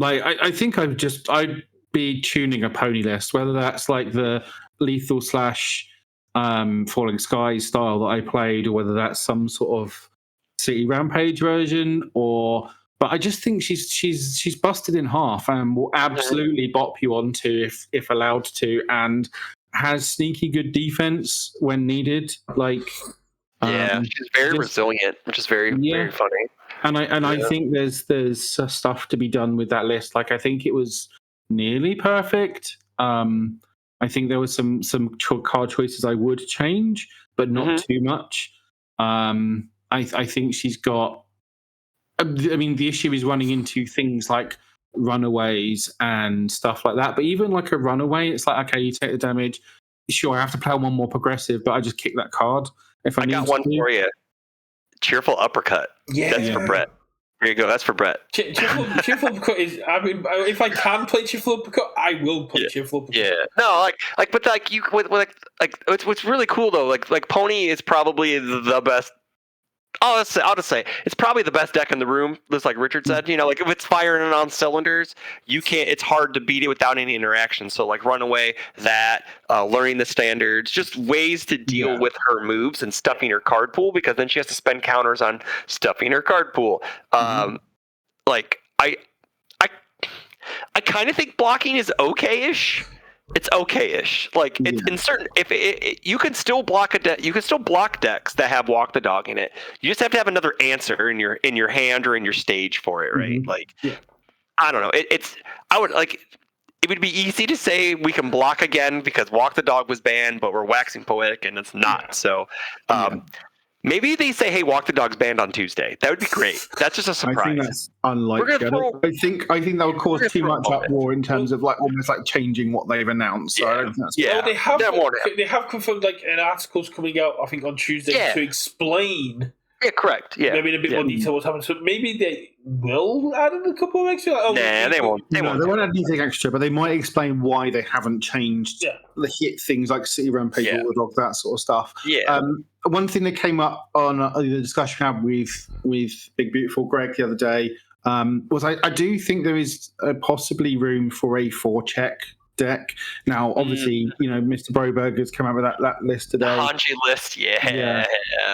I think I'd be tuning a pony list, whether that's like the lethal / Falling Skies style that I played, or whether that's some sort of City Rampage version, but I just think she's busted in half and will absolutely bop you onto if allowed to, and has sneaky good defense when needed. She's very resilient, which is very funny. And I think there's stuff to be done with that list. Like, I think it was nearly perfect. I think there was some card choices I would change, but not too much. I think she's got. I mean, the issue is running into things like runaways and stuff like that. But even like a runaway, it's like, okay, you take the damage. Sure, I have to play one more progressive, but I just kick that card if I need to. I got one for you. Cheerful Uppercut. Yeah, that's for Brett. There you go. That's for Brett. Cheerful Uppercut is. I mean, if I can play Cheerful Uppercut, I will play Cheerful Uppercut. Yeah. No, but you what's really cool though. Like Pony is probably the best. I'll just say it's probably the best deck in the room. Just like Richard said, like if it's firing on cylinders, you can't. It's hard to beat it without any interaction. So like Runaway, learning the standards, just ways to deal with her moves and stuffing her card pool, because then she has to spend counters on stuffing her card pool. Like I kind of think blocking is okay-ish. It's okay-ish. Like it's in certain. You can still block you can still block decks that have Walk the Dog in it. You just have to have another answer in your hand or in your stage for it, right? I don't know. I would like. It would be easy to say we can block again because Walk the Dog was banned, but we're waxing poetic and it's not. So. Maybe they say, "Hey, Walk the Dog's banned on Tuesday." That would be great. That's just a surprise. I think that's unlikely. I think that would cause too much uproar in terms of like almost like changing what they've announced. So I don't think that's they have confirmed like an article's coming out, I think, on Tuesday to explain. Yeah, correct. Yeah, maybe in a bit more detail what's happening. So maybe they will add in a couple of extra. They won't. They won't add anything extra, but they might explain why they haven't changed the hit things like City Rampage, All the Dog, that sort of stuff. Yeah. One thing that came up on the discussion I had with Big Beautiful Greg the other day was I do think there is possibly room for a 4-check deck. Now, obviously, Mr. Broberg has come out with that list today. The Hanji list, yeah.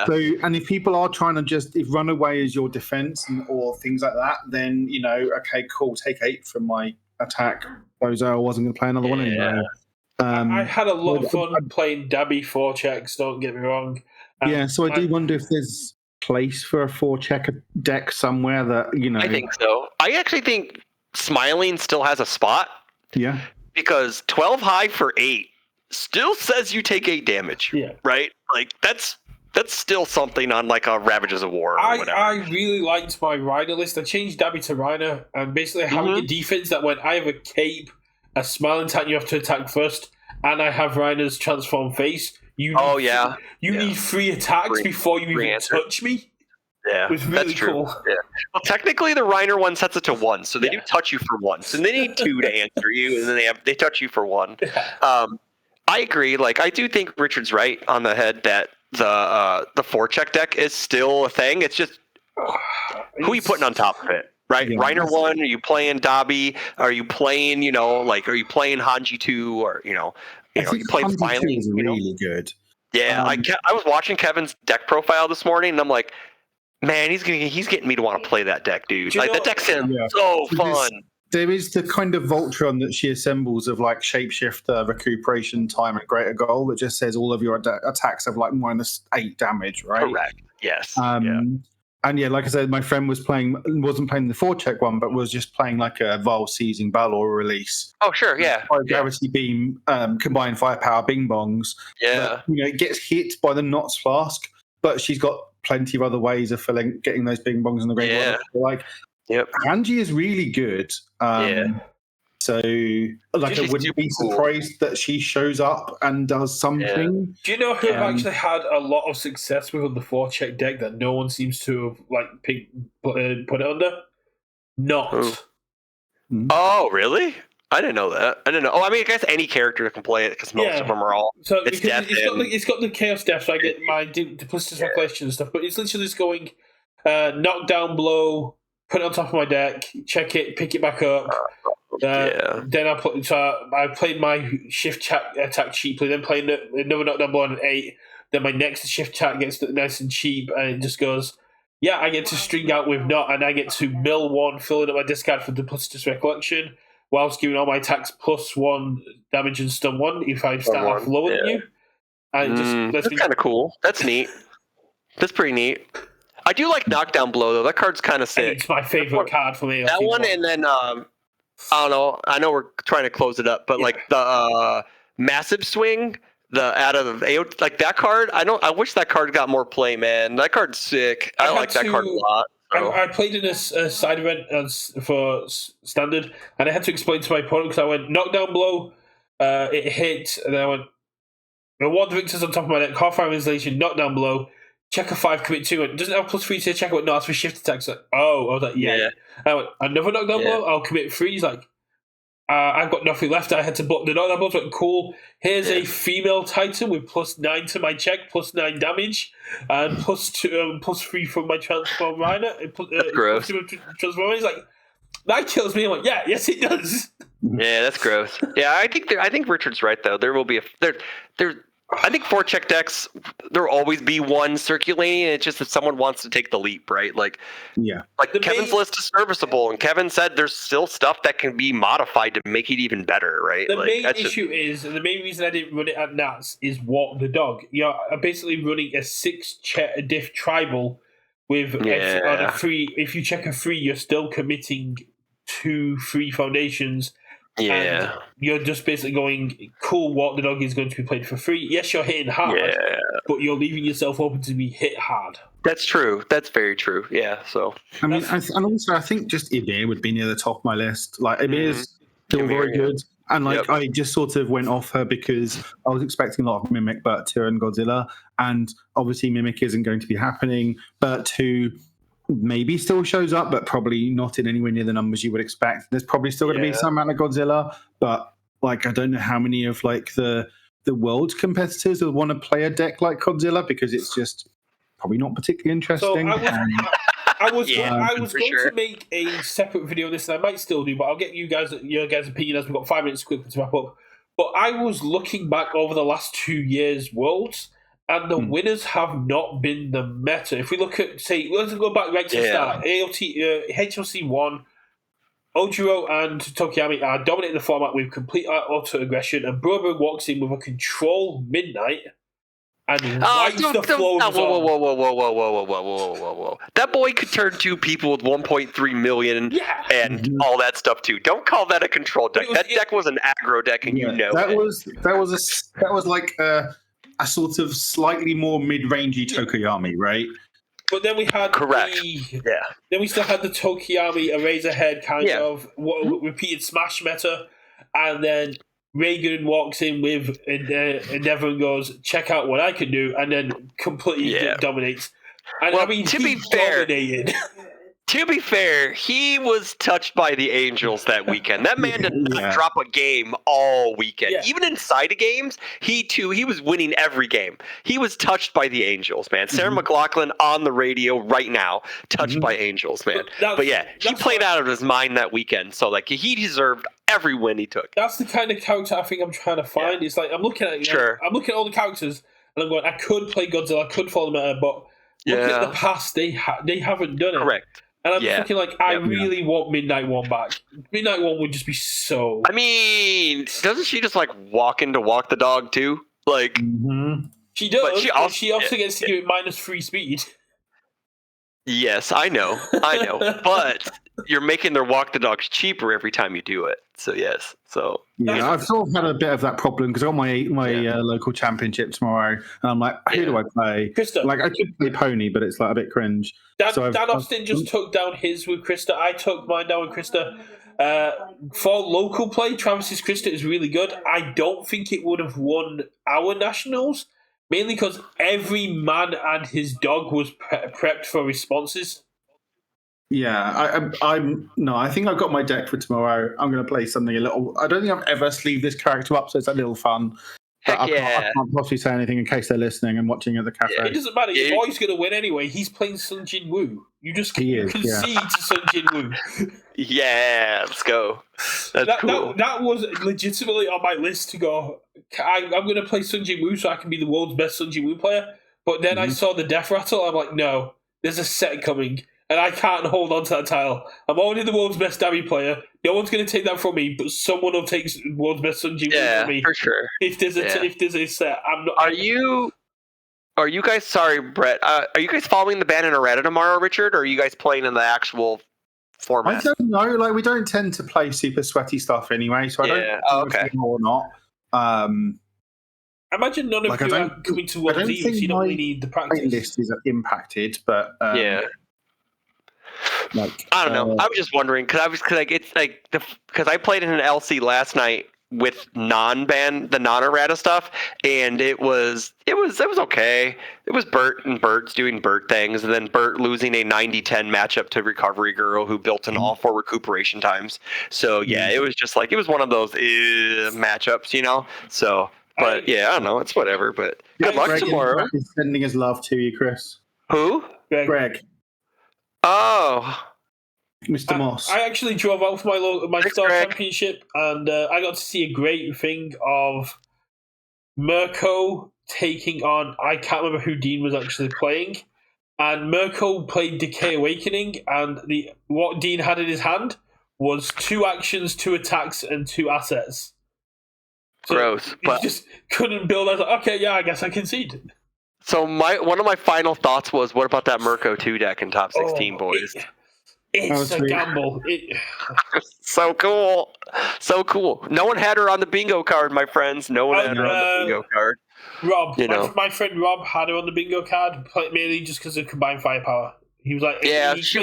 So, and if people are trying to if Runaway is your defense or things like that, then, okay, cool, take 8 from my attack. Bozo, I wasn't going to play another one anyway. I had a lot of fun playing Dabby 4-checks, don't get me wrong. So I do wonder if there's place for a 4-check deck somewhere that, I think so. I actually think Smiling still has a spot. Yeah. Because 12 high for 8 still says you take 8 damage. Yeah. Right? Like, that's still something on like a Ravages of War or whatever. I really liked my Rhino list. I changed Dabby to Rhino, and basically having a defense that when I have a cape, a Smiling Titan you have to attack first, and I have Rhino's transform face. You need 3 attacks before you even touch me. Yeah, it was really cool. Yeah. Well, technically, the Reiner one sets it to 1, so they do touch you for once, and they need 2 to answer you, and then they touch you for 1. I agree. Like, I do think Richard's right on the head that the 4-check deck is still a thing. It's just who are you putting on top of it, right? Yeah. Reiner 1. Are you playing Dobby? Are you playing are you playing Hanji 2? Or you playing Smiling? Is really good. Yeah, I was watching Kevin's deck profile this morning, and I'm like, man, he's getting me to want to play that deck, dude. Like, that deck sounds so fun. there is the kind of Voltron that she assembles of like shapeshifter, recuperation time, and greater goal that just says all of your attacks have like -8 damage, right? Correct. Yes. And yeah, like I said, my friend wasn't playing the 4-check one, but was just playing like a Vol Seizing Balor release. Oh, sure, yeah. Gravity Beam, combined firepower, Bing Bongs. Yeah. But, it gets hit by the Knots Flask, but she's got plenty of other ways of getting those Bing Bongs in the grave. Yeah. Like, Angie is really good. So, like, I wouldn't be surprised that she shows up and does something. Yeah. Do you know who have actually had a lot of success with on the 4-check deck that no one seems to have put it under? Not. Oh, really? I didn't know that. I didn't know. Oh, I mean, I guess any character can play it because most of them are all. So it's got the Chaos Death, so I get my duplicitous recollection and stuff. But it's literally just going knockdown blow, put it on top of my deck, check it, pick it back up. Then I played my shift attack cheaply, then played another knockdown blow on an 8. Then my next shift attack gets nice and cheap, and it just goes. Yeah, I get to string out with Knot, and I get to mill 1, filling up my discard for duplicitous recollection, whilst giving all my attacks +1 damage and stun 1 if I start off lower than you. And that's kind of cool. That's neat. That's pretty neat. I do like Knockdown Blow though. That card's kind of sick. It's my favorite card for me. That one, and then I don't know. I know we're trying to close it up, but like the Massive Swing. Out of AOT, like that card, I wish that card got more play, man. That card's sick. I like that card a lot. So. I played in a side event for standard, and I had to explain to my opponent because I went knockdown blow, it hit, and then I went reward the victors on top of my deck, half-fire installation, knockdown blow, check a 5, commit 2, and doesn't have +3 to check. I went, no, that's for shift attacks. Like, I was like, yeah. I went, another knockdown blow, I'll commit 3. He's like, I've got nothing left. I had to block the knockdown blows. Went, cool. Here's a female Titan with +9 to my check, +9 damage, and +3 from my Transform Rhino. That's gross. Transform. He's like, that kills me. I'm like, yeah, yes, it does. Yeah, that's gross. Yeah, I think Richard's right though. There will be I think 4-check decks, there will always be one circulating. It's just that someone wants to take the leap, right? Like Kevin's list is serviceable, and Kevin said there's still stuff that can be modified to make it even better, right? The main issue is, and the main reason I didn't run it at Nats is Walk the Dog. I'm basically running a 6-diff tribal with on a 3. If you check a 3, you're still committing 2 free foundations. Yeah, and you're just basically going, cool, Walk the Dog is going to be played for free. Yes, you're hitting hard, but you're leaving yourself open to be hit hard. That's true. That's very true. Yeah, so. I mean, and also I think just Ymir would be near the top of my list. Like, Ymir's still very good. And I just sort of went off her because I was expecting a lot of Mimic, but Tyr and Godzilla. And obviously Mimic isn't going to be happening, but who maybe still shows up, but probably not in anywhere near the numbers you would expect. There's probably still going to be some amount of Godzilla, but like I don't know how many of like the world's competitors will want to play a deck like Godzilla because it's just probably not particularly interesting. So I was going to make a separate video on this, and I might still do, but I'll get your guys' opinion as we've got 5 minutes quickly to wrap up. But I was looking back over the last 2 years' Worlds, and the winners have not been the meta. If we look at, say, let's go back right to the start. HLC 1, Ojiro and Tokiyami are dominating the format with complete auto-aggression, and Brober walks in with a control midnight and wipes the floor. Whoa. That boy could turn 2 people with 1.3 million and all that stuff too. Don't call that a control deck. That deck was an aggro deck, and that was like a sort of slightly more mid-rangey Tokoyami, right? But then we had Then we still had the Tokiyami Eraserhead kind of repeated smash meta, and then Reagan walks in with Endeavor and goes, "Check out what I can do," and then completely dominates. And well, I mean, to be fair, To be fair, he was touched by the Angels that weekend. That man did not drop a game all weekend. Yeah. Even inside of games, he was winning every game. He was touched by the Angels, man. Sarah McLachlan on the radio right now, touched by Angels, man. But yeah, he played out of his mind that weekend. So like he deserved every win he took. That's the kind of character I think I'm trying to find. It's like I'm looking at I'm looking at all the characters and I'm going, I could play Godzilla, I could follow them, but look at the past, they haven't done it. Correct. And I'm thinking, like, I really want Midnight One back. Midnight One would just be so... I mean, doesn't she just, like, walk the dog, too? Like... She does, but she also gets to give it -3 speed. Yes, I know. But you're making their walk the dogs cheaper every time you do it. So, yes. So... Yeah, I've sort of had a bit of that problem because I got my local championship tomorrow, and I'm like, who do I play? Krista. Like, I could play Pony, but it's like a bit cringe. Dan Austin just took down his with Krista. I took mine down with Krista. For local play, Travis's Krista is really good. I don't think it would have won our nationals, mainly because every man and his dog was prepped for responses. Yeah, I think I've got my deck for tomorrow. I'm going to play something a little... I don't think I've ever sleeved this character up, so it's a little fun. Heck yeah. I can't possibly say anything in case they're listening and watching at the cafe. Yeah, it doesn't matter. Your boy's going to win anyway. He's playing Sun Jin Woo. You just concede to Sun Jin Woo. Yeah, let's go. That's cool. That was legitimately on my list to go, I'm going to play Sun Jin Woo so I can be the world's best Sun Jin Woo player. But then I saw the Death Rattle. I'm like, no, there's a set coming. And I can't hold on to that title. I'm already the world's best Dabby player. No one's going to take that from me, but someone will take world's best Sun Jin Woo from me. For sure. If there's a set, I'm not. Are you guys? Sorry, Brett. Are you guys following the ban in Errata tomorrow, Richard? Or are you guys playing in the actual format? I don't know. Like, we don't tend to play super sweaty stuff anyway, so I don't know if it's or not. I imagine none of you are coming to World Teams, so you don't really need the practice. List is impacted, but like, I don't know. I was just wondering because I played in an LC last night with the non-errata stuff, and it was okay. It was Bert and Bert's doing Bert things, and then Bert losing a 90-10 matchup to Recovery Girl who built in all 4 recuperation times. So it was just like it was one of those matchups, you know. So, but I don't know. It's whatever. But good luck tomorrow. He's sending his love to you, Chris. Who? Greg. Oh, Mr. Moss. I actually drove out for my Star Championship, and I got to see a great thing of Mirko taking on... I can't remember who Dean was actually playing, and Mirko played Decay Awakening, and what Dean had in his hand was 2 actions, 2 attacks, and 2 assets. So gross. He just couldn't build... I was like, okay, I guess I concede. So one of my final thoughts was, what about that Mirko 2 deck in top 16, boys? It's a gamble. So cool. So cool. No one had her on the bingo card, my friends. No one had her on the bingo card. Rob, my friend Rob had her on the bingo card, mainly just because of combined firepower. He was like, she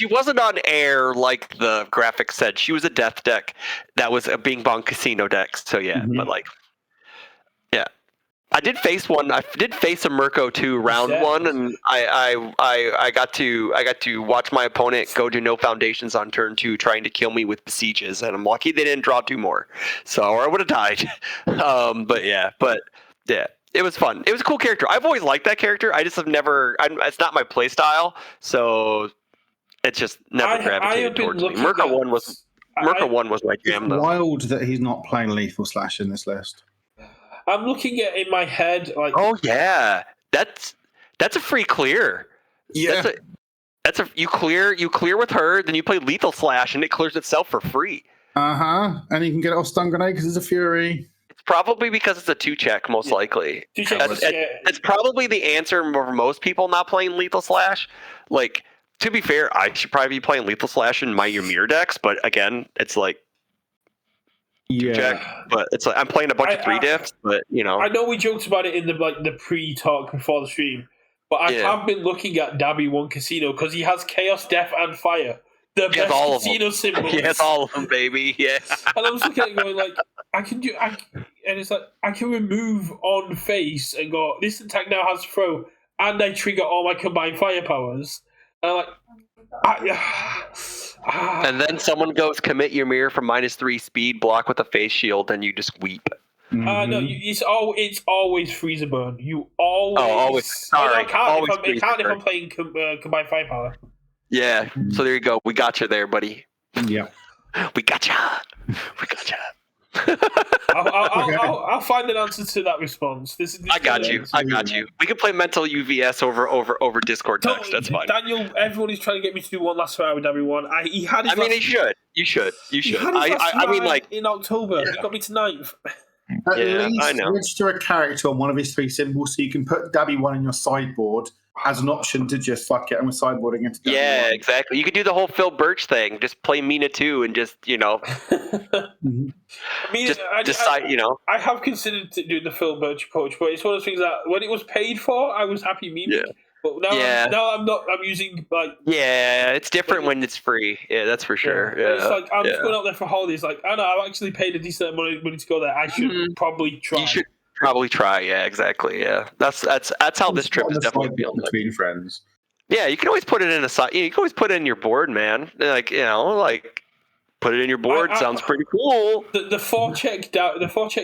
wasn't on air like the graphics said. She was a death deck that was a Bing Bong Casino deck. So but like, I did face one. I did face a Mirko 2 round 1, and I got to watch my opponent go to no foundations on turn 2, trying to kill me with besieges, and I'm lucky they didn't draw 2 more, or I would have died. It was fun. It was a cool character. I've always liked that character. I just have never. It's not my play style, so it's just never gravitated towards me. Mirko 1 was my jam. It's wild that he's not playing Lethal Slash in this list. I'm looking at in my head like, oh yeah, that's a free clear. Yeah, that's a you clear with her, then you play Lethal Slash, and it clears itself for free. And you can get it off Stun Grenade because it's a Fury. It's probably because it's a 2-check, most likely. It's probably the answer for most people not playing Lethal Slash. Like, to be fair, I should probably be playing Lethal Slash in my Ymir decks, but again, it's like. Check, but it's like I'm playing a bunch of 3 diffs, but you know. I know we joked about it in the pre-talk before the stream, but I have been looking at Dabby 1 Casino because he has Chaos, Death, and Fire. The best casino symbols. He has all of them, baby. Yeah. And I was looking at it going like, and it's like I can remove on face and go, this attack now has throw, and I trigger all my combined fire powers. And I'm like, and then someone goes commit your mirror for -3 speed, block with a face shield, and you just weep. No, it's always freezer burn. You always. Oh, always. Sorry, I can't if I'm playing combined firepower. Yeah. So there you go. We got you there, buddy. Yeah. We got you. I'll find an answer to that response. I got you. We can play mental UVS over Discord text. That's fine. Daniel, everyone is trying to get me to do one last try with everyone. He had his You should. You should. I mean, like in October, he got me to 9th. At least register a character on one of his 3 symbols so you can put Dabby 1 in your sideboard as an option to just fuck it and we're sideboarding into Dabby 1. Exactly. You could do the whole Phil Birch thing. Just play Mina 2 and just, I mean, decide, I have considered doing the Phil Birch approach, but it's one of those things that when it was paid for, I was happy memeing. Yeah. But now I'm not. I'm using like. Yeah, it's different when it's free. Yeah, that's for sure. Yeah. It's like I'm just going out there for holidays. Like I know I've actually paid a decent amount of money to go there. I should probably try. You should probably try. Yeah, exactly. Yeah, that's how this trip is definitely feeling between friends. Yeah, you can always put it in a side. You can always put it in your board, man. Like put it in your board. Sounds pretty cool. The 4-check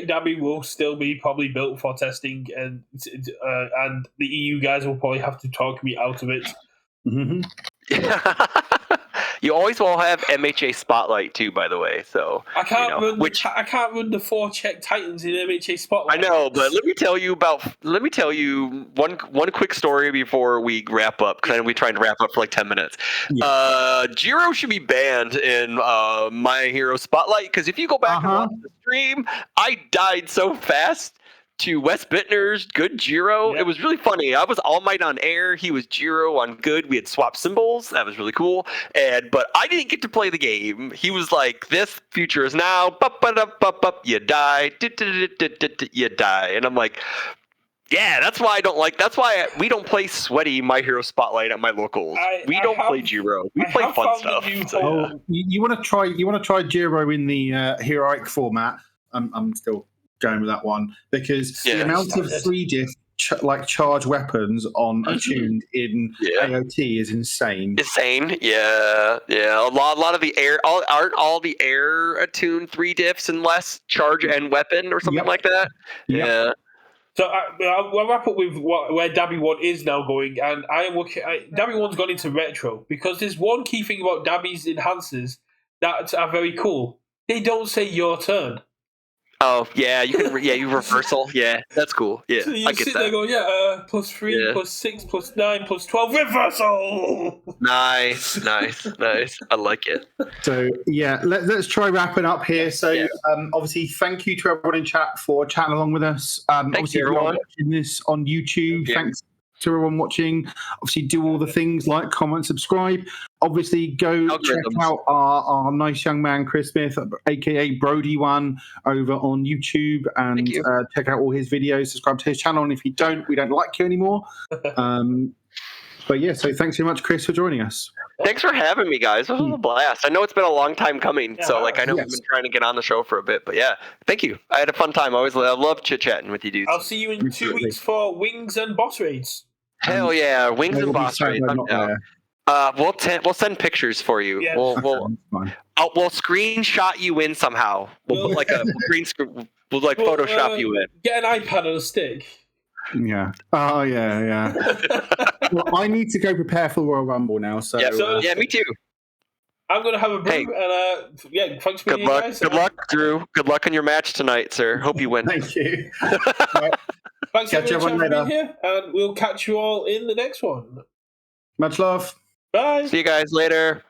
Dabby will still be probably built for testing, and the EU guys will probably have to talk me out of it. Mm-hmm. You always will have MHA Spotlight too, by the way. So I can't run the 4-check Titans in MHA Spotlight. I know, but let me tell you one quick story before we wrap up, because I know we're trying to wrap up for like 10 minutes. Yeah. Jiro should be banned in My Hero Spotlight, because if you go back and watch the stream, I died so fast to Wes Bittner's good Jiro. It was really funny. I was All Might on air. He was Jiro on good. We had swapped symbols. That was really cool. But I didn't get to play the game. He was like, "This future is now. You die. You die." And I'm like, yeah, that's why I don't like. That's why we don't play sweaty My Hero Spotlight at my locals. We don't play Jiro. We play fun stuff. You want to try? You want to try Jiro in the heroic format? I'm still going with that one because the amount of 3-diff charge weapons on attuned in AOT is insane. Yeah. A lot of the air aren't all the air attuned 3-diffs and less charge and weapon or something like that. Yeah. So I'll wrap up with where Dabby 1 is now going, and Dabby 1's gone into retro because there's one key thing about Dabby's enhancers that are very cool. They don't say your turn. Oh yeah, you can. You reversal. Yeah, that's cool. Yeah, so you I get sit that. there going, +3, +6, +9, +12, reversal. Nice. I like it. So let's try wrapping up here. So obviously, thank you to everyone in chat for chatting along with us. Obviously, everyone watching this on YouTube. Thanks to everyone watching. Obviously, do all the things like comment, subscribe. Obviously, go check out our nice young man Chris Smith, aka Brody One, over on YouTube, and check out all his videos. Subscribe to his channel, and if you don't, we don't like you anymore. But yeah, so thanks very much, Chris, for joining us. Thanks for having me, guys. This was a blast. I know it's been a long time coming, so I know we've been trying to get on the show for a bit, but thank you. I had a fun time. I love chit chatting with you dudes. I'll see you in 2 weeks for Wings and Boss Raids. Hell yeah, Wings and Boss Raids. We'll send pictures for you. Yeah. We'll screenshot you in somehow. We'll put like a green screen. We'll Photoshop you in. Get an iPad on a stick. Yeah. Oh yeah. Well, I need to go prepare for the Royal Rumble now. So me too. I'm gonna have a brew. And thanks for good luck. Guys. Good luck, Drew. Good luck in your match tonight, sir. Hope you win. Thank you. Thanks everyone for being here, and we'll catch you all in the next one. Much love. Bye. See you guys later.